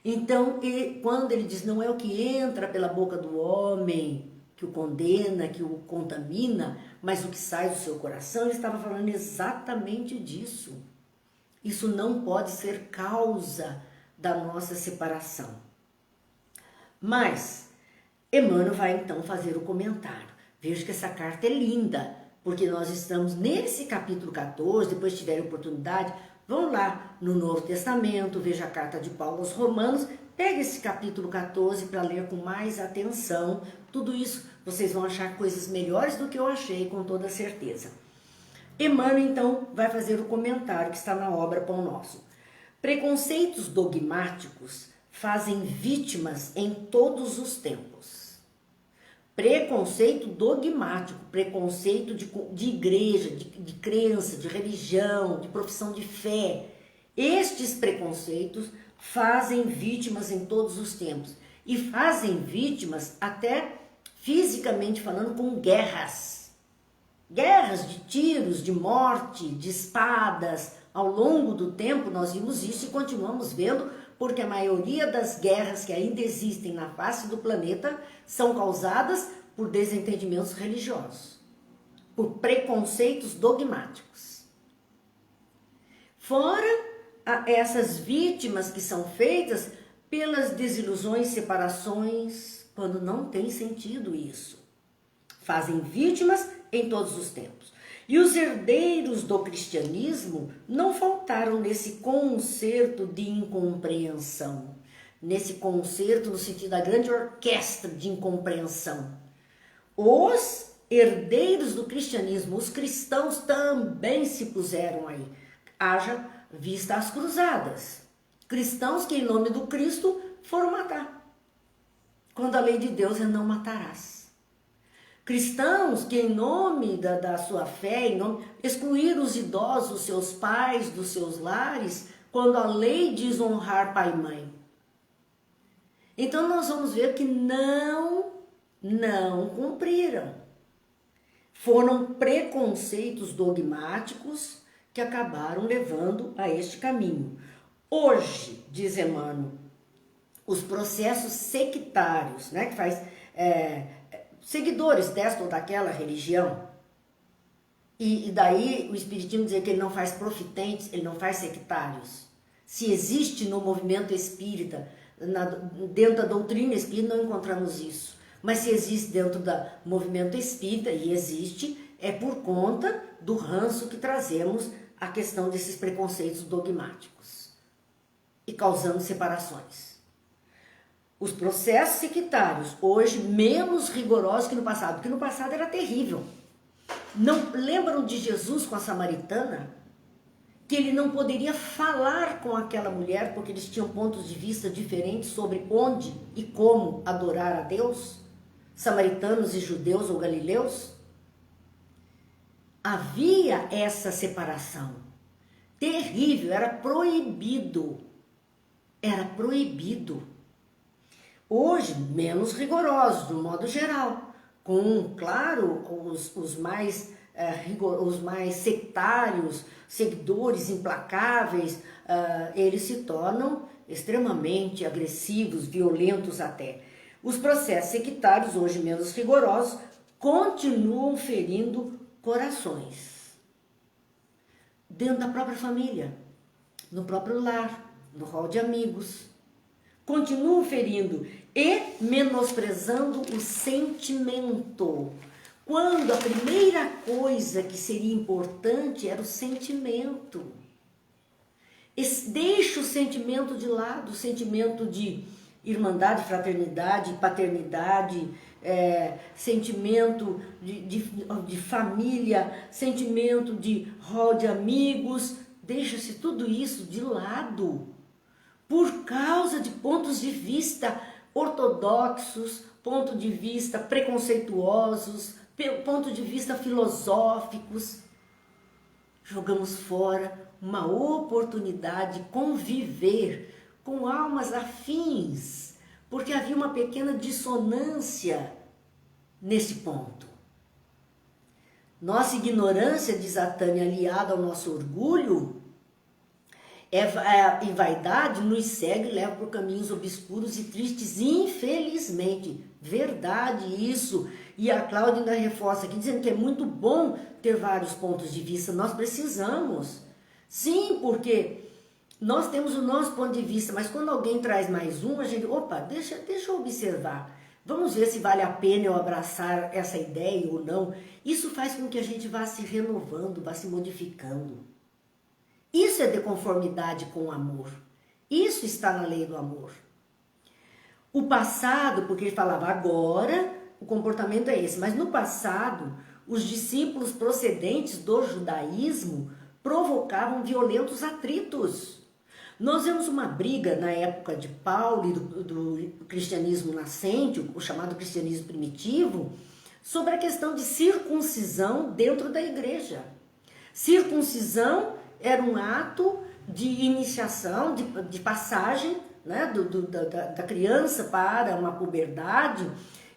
Então, quando ele diz, não é o que entra pela boca do homem que o condena, que o contamina, mas o que sai do seu coração, ele estava falando exatamente disso. Isso não pode ser causa da nossa separação. Mas Emmanuel vai então fazer o comentário. Veja que essa carta é linda, porque nós estamos nesse capítulo 14, depois tiverem oportunidade, vão lá no Novo Testamento, veja a carta de Paulo aos Romanos, pega esse capítulo 14 para ler com mais atenção. Tudo isso vocês vão achar coisas melhores do que eu achei, com toda certeza. Emmanuel então vai fazer o comentário que está na obra Pão Nosso. Preconceitos dogmáticos fazem vítimas em todos os tempos. Preconceito dogmático, preconceito de igreja, de crença, de religião, de profissão de fé. Estes preconceitos fazem vítimas em todos os tempos. E fazem vítimas até fisicamente falando, com guerras. Guerras de tiros, de morte, de espadas. Ao longo do tempo nós vimos isso e continuamos vendo, porque a maioria das guerras que ainda existem na face do planeta são causadas por desentendimentos religiosos, por preconceitos dogmáticos. Fora essas vítimas que são feitas pelas desilusões, separações, quando não tem sentido isso. Fazem vítimas em todos os tempos. E os herdeiros do cristianismo não faltaram nesse concerto de incompreensão, nesse concerto no sentido da grande orquestra de incompreensão. Os herdeiros do cristianismo, os cristãos também se puseram aí. Haja vista as cruzadas. Cristãos que em nome do Cristo foram matar. Quando a lei de Deus é não matarás. Cristãos que em nome da sua fé, excluíram os idosos, os seus pais, dos seus lares, quando a lei diz honrar pai e mãe. Então nós vamos ver que não cumpriram. Foram preconceitos dogmáticos que acabaram levando a este caminho. Hoje, diz Emmanuel, os processos sectários, né, que faz seguidores desta ou daquela religião, e daí o Espiritismo dizer que ele não faz profitentes, ele não faz sectários. Se existe no movimento espírita, dentro da doutrina espírita, não encontramos isso. Mas se existe dentro do movimento espírita, e existe, é por conta do ranço que trazemos a questão desses preconceitos dogmáticos e causando separações. Os processos sectários, hoje, menos rigorosos que no passado, porque no passado era terrível. Não lembram de Jesus com a samaritana? Que ele não poderia falar com aquela mulher porque eles tinham pontos de vista diferentes sobre onde e como adorar a Deus? Samaritanos e judeus ou galileus? Havia essa separação. Terrível, era proibido. Era proibido. Hoje, menos rigorosos, de um modo geral, com, claro, os mais sectários, seguidores implacáveis, eles se tornam extremamente agressivos, violentos até. Os processos sectários, hoje menos rigorosos, continuam ferindo corações. Dentro da própria família, no próprio lar, no rol de amigos. Continuam ferindo e menosprezando o sentimento. Quando a primeira coisa que seria importante era o sentimento. Deixa o sentimento de lado, o sentimento de irmandade, fraternidade, paternidade, sentimento de família, sentimento de rol de amigos. Deixa-se tudo isso de lado por causa de pontos de vista ortodoxos, pontos de vista preconceituosos, pontos de vista filosóficos. Jogamos fora uma oportunidade de conviver com almas afins, porque havia uma pequena dissonância nesse ponto. Nossa ignorância, diz a Tânia, aliada ao nosso orgulho, e vaidade nos segue e leva por caminhos obscuros e tristes, infelizmente. Verdade isso. E a Cláudia ainda reforça aqui, dizendo que é muito bom ter vários pontos de vista. Nós precisamos. Sim, porque nós temos o nosso ponto de vista, mas quando alguém traz mais um, a gente, opa, deixa eu observar. Vamos ver se vale a pena eu abraçar essa ideia ou não. Isso faz com que a gente vá se renovando, vá se modificando. Isso é de conformidade com o amor. Isso está na lei do amor. O passado, porque ele falava agora, o comportamento é esse. Mas no passado, os discípulos procedentes do judaísmo provocavam violentos atritos. Nós vemos uma briga na época de Paulo e do cristianismo nascente, o chamado cristianismo primitivo, sobre a questão de circuncisão dentro da igreja. Circuncisão era um ato de iniciação, de passagem, né, da criança para uma puberdade,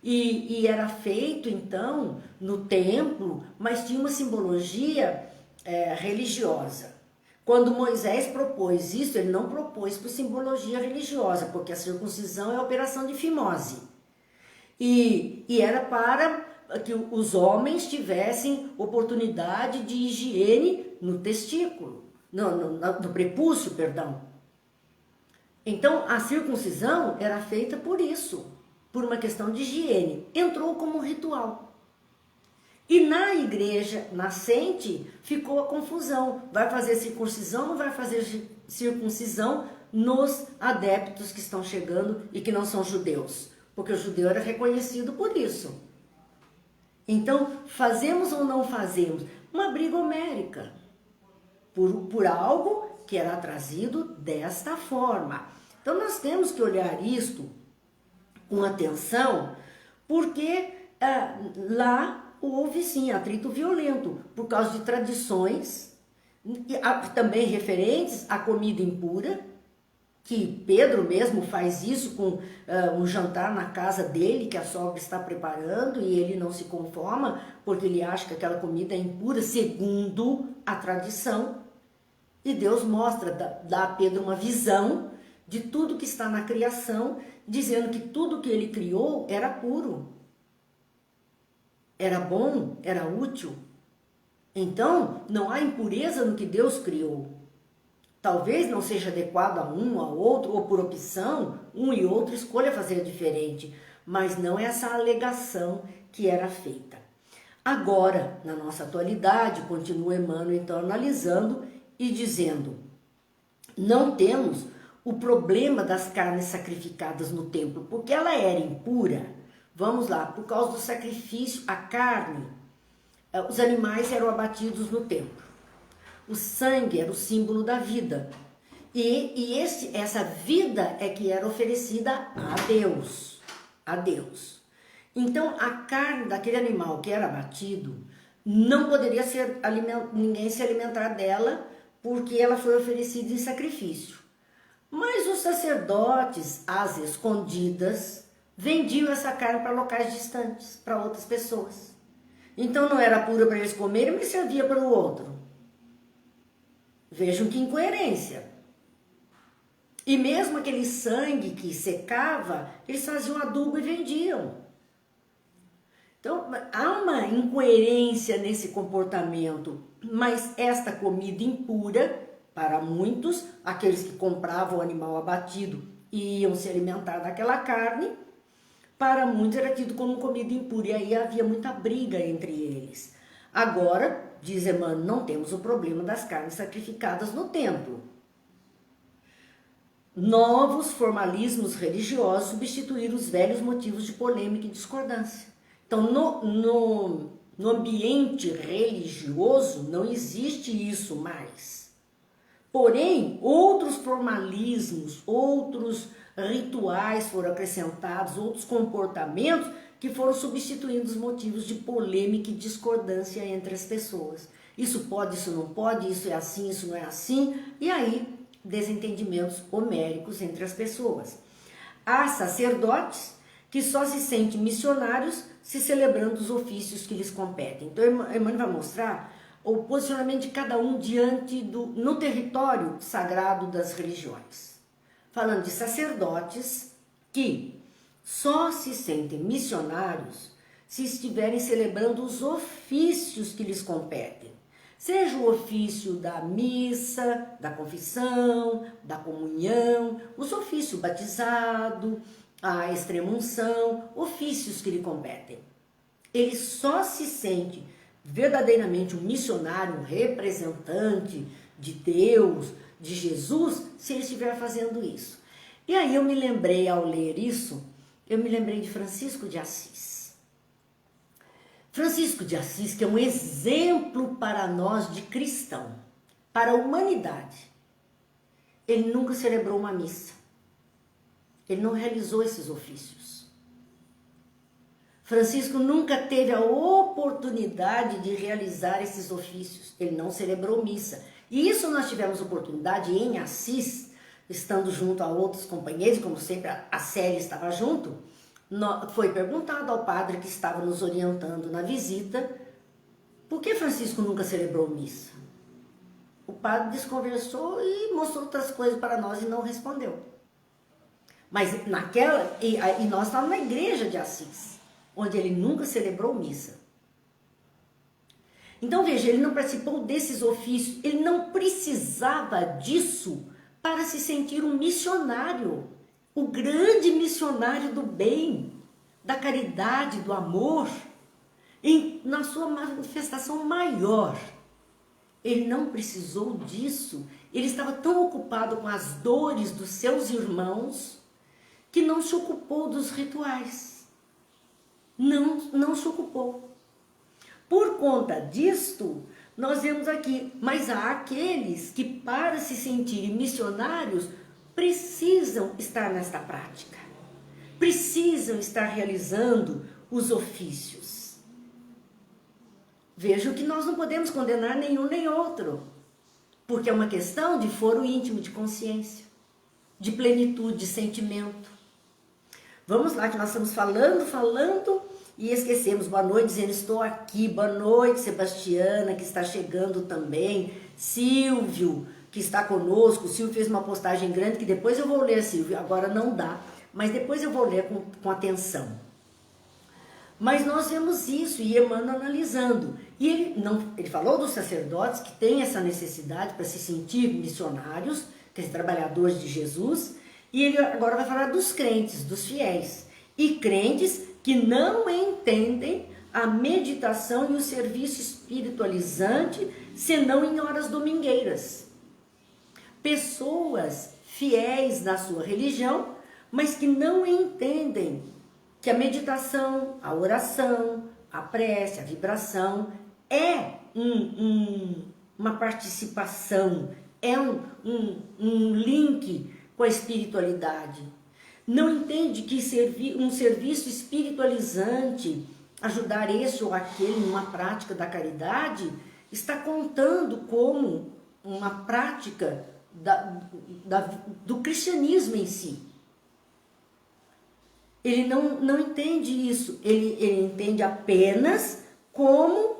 e era feito então no templo, mas tinha uma simbologia religiosa. Quando Moisés propôs isso, ele não propôs por simbologia religiosa, porque a circuncisão é a operação de fimose. E era para que os homens tivessem oportunidade de higiene no testículo, no prepúcio, perdão. Então, a circuncisão era feita por isso, por uma questão de higiene. Entrou como um ritual. E na igreja nascente ficou a confusão. Vai fazer circuncisão ou não vai fazer circuncisão nos adeptos que estão chegando e que não são judeus? Porque o judeu era reconhecido por isso. Então, fazemos ou não fazemos? Uma briga homérica. Por algo que era trazido desta forma. Então, nós temos que olhar isto com atenção, porque lá houve sim atrito violento, por causa de tradições, também referentes à comida impura, que Pedro mesmo faz isso com um jantar na casa dele, que a sogra está preparando, e ele não se conforma, porque ele acha que aquela comida é impura, segundo a tradição. E Deus mostra, dá a Pedro uma visão de tudo que está na criação, dizendo que tudo que ele criou era puro, era bom, era útil. Então, não há impureza no que Deus criou. Talvez não seja adequado a um, a outro, ou por opção, um e outro escolha fazer diferente, mas não é essa alegação que era feita. Agora, na nossa atualidade, continua Emmanuel então analisando e dizendo: não temos o problema das carnes sacrificadas no templo, porque ela era impura. Vamos lá, por causa do sacrifício, a carne, os animais eram abatidos no templo. O sangue era o símbolo da vida. E essa vida é que era oferecida a Deus. A Deus. Então, a carne daquele animal que era abatido, não poderia ninguém se alimentar dela, porque ela foi oferecida em sacrifício. Mas os sacerdotes, às escondidas, vendiam essa carne para locais distantes, para outras pessoas. Então não era pura para eles comerem, mas servia para o outro. Vejam que incoerência. E mesmo aquele sangue que secava, eles faziam adubo e vendiam. Então há uma incoerência nesse comportamento, mas esta comida impura, para muitos, aqueles que compravam o animal abatido e iam se alimentar daquela carne, para muitos era tido como comida impura, e aí havia muita briga entre eles. Agora, diz Emmanuel, não temos o problema das carnes sacrificadas no templo. novos formalismos religiosos substituíram os velhos motivos de polêmica e discordância. Então, no ambiente religioso não existe isso mais. Porém, outros formalismos, outros rituais foram acrescentados, outros comportamentos que foram substituindo os motivos de polêmica e discordância entre as pessoas. Isso pode, isso não pode, isso é assim, isso não é assim, e aí desentendimentos homéricos entre as pessoas. Há sacerdotes que só se sentem missionários se celebrando os ofícios que lhes competem. Então, a irmã vai mostrar o posicionamento de cada um no território sagrado das religiões. Falando de sacerdotes que só se sentem missionários se estiverem celebrando os ofícios que lhes competem. Seja o ofício da missa, da confissão, da comunhão, os ofícios batizado, a extrema-unção, ofícios que lhe competem. Ele só se sente verdadeiramente um missionário, um representante de Deus, de Jesus, se ele estiver fazendo isso. E aí eu me lembrei, ao ler isso, eu me lembrei de Francisco de Assis. Francisco de Assis, que é um exemplo para nós de cristão, para a humanidade. Ele nunca celebrou uma missa. Ele não realizou esses ofícios. Francisco nunca teve a oportunidade de realizar esses ofícios. Ele não celebrou missa. E isso nós tivemos oportunidade em Assis, estando junto a outros companheiros, como sempre a Célia estava junto. Foi perguntado ao padre que estava nos orientando na visita, por que Francisco nunca celebrou missa? O padre desconversou e mostrou outras coisas para nós e não respondeu. Mas e nós estávamos na igreja de Assis, onde ele nunca celebrou missa. Então veja, ele não participou desses ofícios, ele não precisava disso para se sentir um missionário, o grande missionário do bem, da caridade, do amor, na sua manifestação maior. Ele não precisou disso, ele estava tão ocupado com as dores dos seus irmãos que não se ocupou dos rituais. Não se ocupou. Por conta disto, nós vemos aqui, mas há aqueles que, para se sentirem missionários, precisam estar nesta prática, precisam estar realizando os ofícios. Vejam que nós não podemos condenar nenhum nem outro, porque é uma questão de foro íntimo de consciência, de plenitude de sentimento. Vamos lá, que nós estamos falando e esquecemos. Boa noite, dizendo estou aqui. Boa noite, Sebastiana, que está chegando também. Silvio, que está conosco. O Silvio fez uma postagem grande que depois eu vou ler, Silvio. Agora não dá, mas depois eu vou ler com atenção. Mas nós vemos isso e Emmanuel analisando. E ele falou dos sacerdotes que têm essa necessidade para se sentir missionários, quer dizer, trabalhadores de Jesus. E ele agora vai falar dos crentes, dos fiéis. E crentes que não entendem a meditação e o serviço espiritualizante, senão em horas domingueiras. Pessoas fiéis na sua religião, mas que não entendem que a meditação, a oração, a prece, a vibração é uma participação, é um link com a espiritualidade. Não entende que um serviço espiritualizante, ajudar esse ou aquele numa prática da caridade, está contando como uma prática do cristianismo em si. Ele não entende isso, ele entende apenas como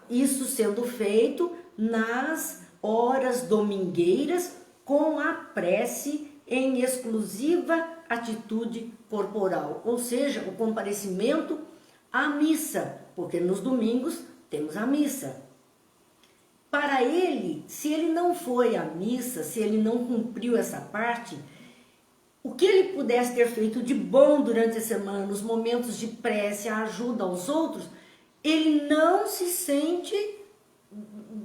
isso sendo feito nas horas domingueiras com a prece em exclusiva atitude corporal, ou seja, o comparecimento à missa, porque nos domingos temos a missa. Para ele, se ele não foi à missa, se ele não cumpriu essa parte, o que ele pudesse ter feito de bom durante a semana, os momentos de prece, a ajuda aos outros, ele não se sente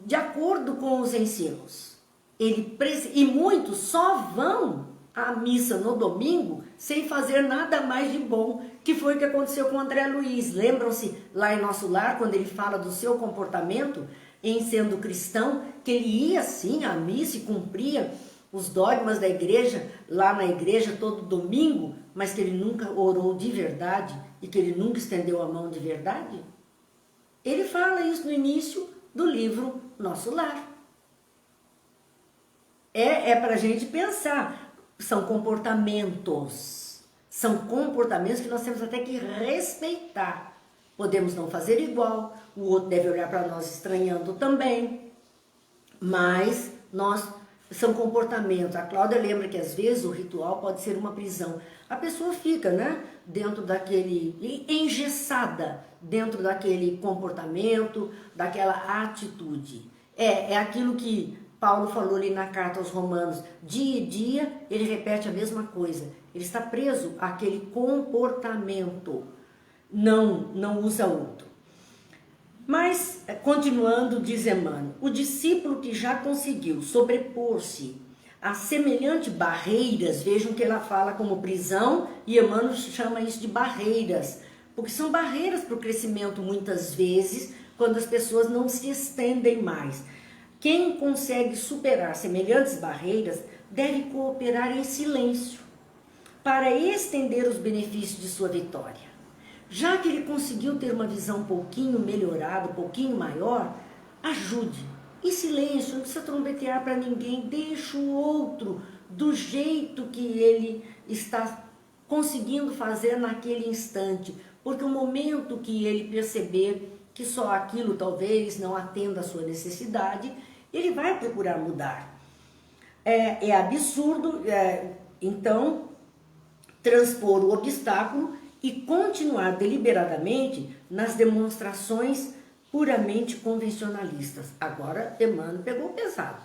de acordo com os ensinos. E muitos só vão à missa no domingo sem fazer nada mais de bom, que foi o que aconteceu com o André Luiz. Lembram-se lá em Nosso Lar, quando ele fala do seu comportamento em sendo cristão, que ele ia sim à missa e cumpria os dogmas da igreja, lá na igreja todo domingo, mas que ele nunca orou de verdade e que ele nunca estendeu a mão de verdade? Ele fala isso no início do livro Nosso Lar. É para a gente pensar. São comportamentos que nós temos até que respeitar. Podemos não fazer igual, o outro deve olhar para nós estranhando também, mas são comportamentos. A Cláudia lembra que às vezes o ritual pode ser uma prisão. A pessoa fica, né, engessada dentro daquele comportamento, daquela atitude. É aquilo que Paulo falou ali na carta aos Romanos. Dia e dia ele repete a mesma coisa. Ele está preso àquele comportamento. Não usa outro. Mas, continuando, diz Emmanuel, o discípulo que já conseguiu sobrepor-se a semelhante barreiras, vejam que ela fala como prisão e Emmanuel chama isso de barreiras, porque são barreiras para o crescimento muitas vezes, quando as pessoas não se estendem mais. Quem consegue superar semelhantes barreiras deve cooperar em silêncio para estender os benefícios de sua vitória. Já que ele conseguiu ter uma visão um pouquinho melhorada, um pouquinho maior, ajude. Em silêncio, não precisa trombetear para ninguém, deixa o outro do jeito que ele está conseguindo fazer naquele instante. Porque o momento que ele perceber que só aquilo talvez não atenda à sua necessidade, ele vai procurar mudar. É absurdo, então, transpor o obstáculo e continuar deliberadamente nas demonstrações puramente convencionalistas. Agora, Emmanuel pegou pesado.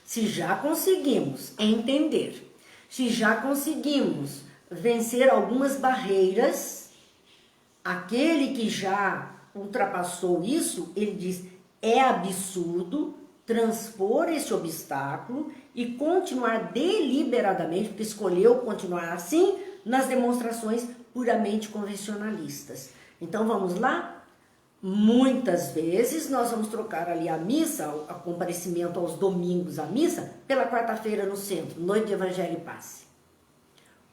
Se já conseguimos entender, se já conseguimos vencer algumas barreiras, aquele que já ultrapassou isso, ele diz, é absurdo transpor esse obstáculo e continuar deliberadamente, porque escolheu continuar assim, nas demonstrações puramente convencionalistas. Então vamos lá? Muitas vezes nós vamos trocar ali a missa, o comparecimento aos domingos à missa, pela quarta-feira no centro, noite de Evangelho e Passe.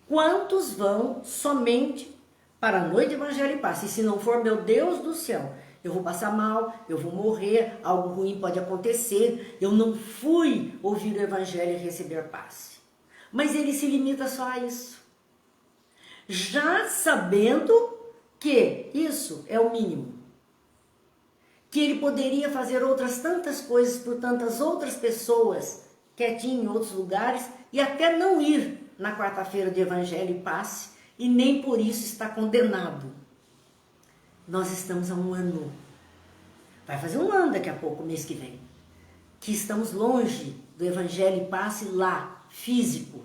Quantos vão somente para a noite de Evangelho e Passe? E se não for, meu Deus do céu, eu vou passar mal, eu vou morrer, algo ruim pode acontecer, eu não fui ouvir o Evangelho e receber passe. Mas ele se limita só a isso. Já sabendo que isso é o mínimo. Que ele poderia fazer outras tantas coisas por tantas outras pessoas, quietinho em outros lugares, e até não ir na quarta-feira de Evangelho e Passe, e nem por isso está condenado. Nós estamos há um ano, vai fazer um ano daqui a pouco, mês que vem, que estamos longe do Evangelho e Passe lá, físico.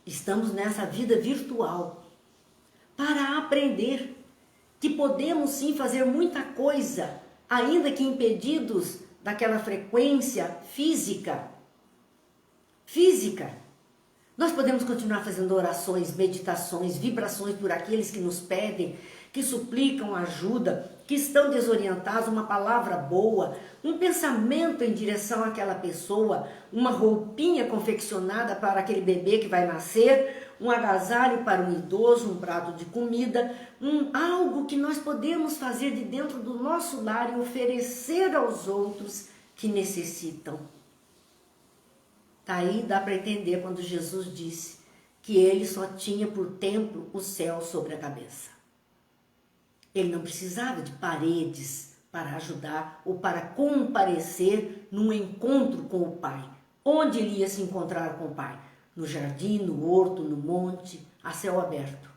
Estamos nessa vida virtual para aprender que podemos sim fazer muita coisa, ainda que impedidos daquela frequência física. Nós podemos continuar fazendo orações, meditações, vibrações por aqueles que nos pedem, que suplicam ajuda, que estão desorientados, uma palavra boa, um pensamento em direção àquela pessoa, uma roupinha confeccionada para aquele bebê que vai nascer, um agasalho para um idoso, um prato de comida, algo que nós podemos fazer de dentro do nosso lar e oferecer aos outros que necessitam. Tá aí, dá para entender quando Jesus disse que ele só tinha por templo o céu sobre a cabeça. Ele não precisava de paredes para ajudar ou para comparecer num encontro com o Pai. Onde ele ia se encontrar com o Pai? No jardim, no horto, no monte, a céu aberto.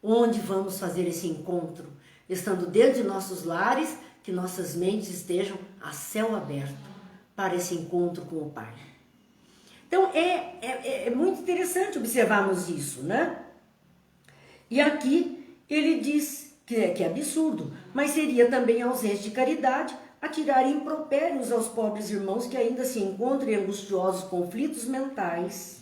Onde vamos fazer esse encontro? Estando dentro de nossos lares, que nossas mentes estejam a céu aberto para esse encontro com o Pai. Então, é muito interessante observarmos isso, né? E aqui ele diz que é absurdo, mas seria também ausência de caridade a tirar impropérios aos pobres irmãos que ainda se encontram em angustiosos conflitos mentais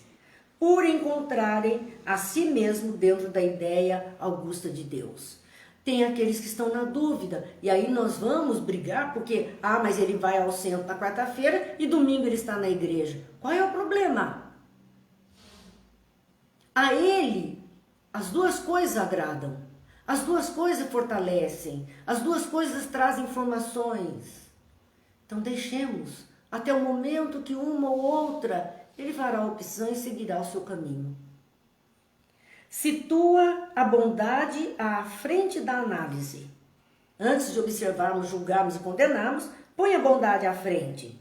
por encontrarem a si mesmo dentro da ideia augusta de Deus. Tem aqueles que estão na dúvida, e aí nós vamos brigar porque, mas ele vai ao centro na quarta-feira e domingo ele está na igreja. Qual é o problema? A ele, as duas coisas agradam, as duas coisas fortalecem, as duas coisas trazem informações. Então deixemos, até o momento que uma ou outra, ele fará a opção e seguirá o seu caminho. Situa a bondade à frente da análise. Antes de observarmos, julgarmos e condenarmos, põe a bondade à frente,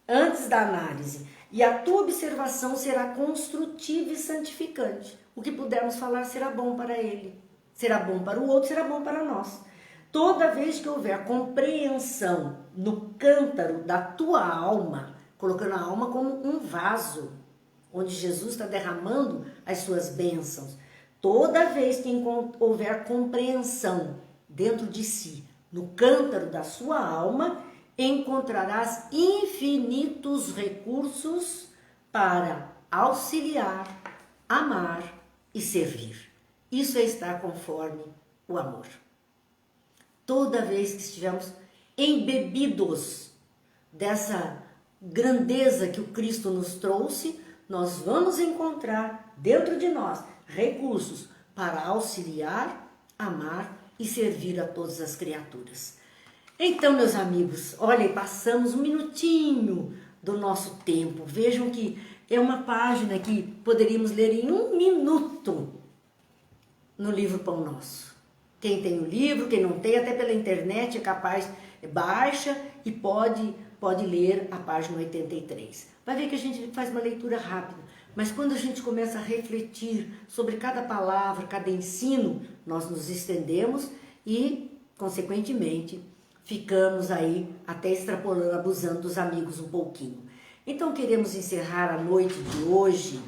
antes da análise. E a tua observação será construtiva e santificante. O que pudermos falar será bom para ele, será bom para o outro, será bom para nós. Toda vez que houver compreensão no cântaro da tua alma, colocando a alma como um vaso, onde Jesus está derramando as suas bênçãos. Toda vez que houver compreensão dentro de si, no cântaro da sua alma, encontrarás infinitos recursos para auxiliar, amar e servir. Isso é estar conforme o amor. Toda vez que estivermos embebidos dessa grandeza que o Cristo nos trouxe, nós vamos encontrar dentro de nós recursos para auxiliar, amar e servir a todas as criaturas. Então, meus amigos, olhem, passamos um minutinho do nosso tempo. Vejam que é uma página que poderíamos ler em 1 minuto no livro Pão Nosso. Quem tem o livro, quem não tem, até pela internet é capaz, baixa e pode ler a página 83. Vai ver que a gente faz uma leitura rápida, mas quando a gente começa a refletir sobre cada palavra, cada ensino, nós nos estendemos e, consequentemente, ficamos aí até extrapolando, abusando dos amigos um pouquinho. Então queremos encerrar a noite de hoje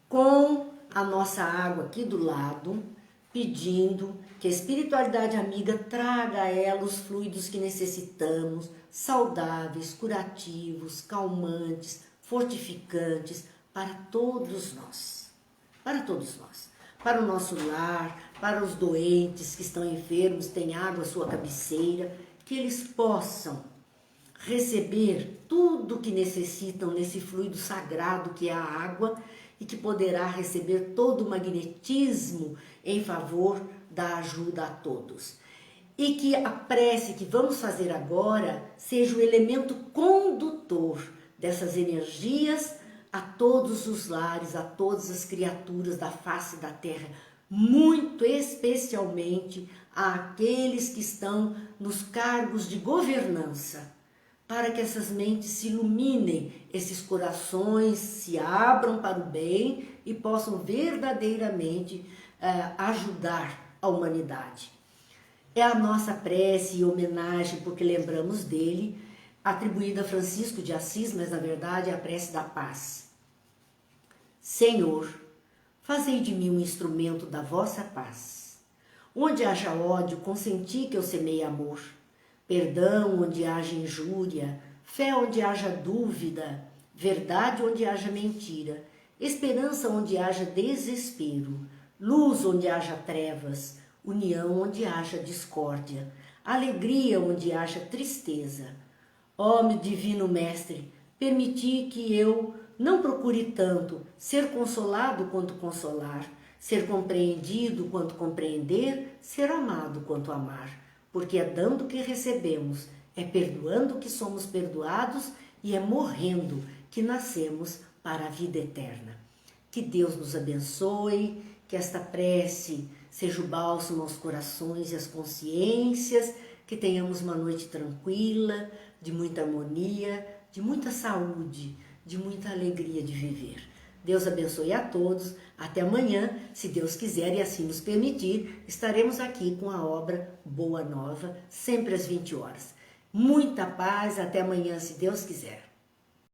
com a nossa água aqui do lado, pedindo que a espiritualidade amiga traga a ela os fluidos que necessitamos, saudáveis, curativos, calmantes, fortificantes, para todos nós. Para todos nós. Para o nosso lar, para os doentes que estão enfermos, tem água à sua cabeceira, que eles possam receber tudo o que necessitam nesse fluido sagrado que é a água e que poderá receber todo o magnetismo em favor da ajuda a todos. E que a prece que vamos fazer agora seja o elemento condutor dessas energias a todos os lares, a todas as criaturas da face da terra, muito especialmente àqueles que estão nos cargos de governança, para que essas mentes se iluminem, esses corações se abram para o bem e possam verdadeiramente ajudar a humanidade. É a nossa prece e homenagem, porque lembramos dele, atribuída a Francisco de Assis, mas na verdade é a prece da paz. Senhor, fazei de mim um instrumento da vossa paz. Onde haja ódio, consenti que eu semeie amor. Perdão onde haja injúria, fé onde haja dúvida, verdade onde haja mentira, esperança onde haja desespero, luz onde haja trevas, união onde haja discórdia, alegria onde haja tristeza. Ó meu divino mestre, permiti que eu não procure tanto ser consolado quanto consolar, ser compreendido quanto compreender, ser amado quanto amar. Porque é dando que recebemos, é perdoando que somos perdoados e é morrendo que nascemos para a vida eterna. Que Deus nos abençoe, que esta prece seja o bálsamo aos corações e às consciências, que tenhamos uma noite tranquila, de muita harmonia, de muita saúde, de muita alegria de viver. Deus abençoe a todos. Até amanhã, se Deus quiser e assim nos permitir, estaremos aqui com a obra Boa Nova, sempre às 20 horas. Muita paz, até amanhã, se Deus quiser.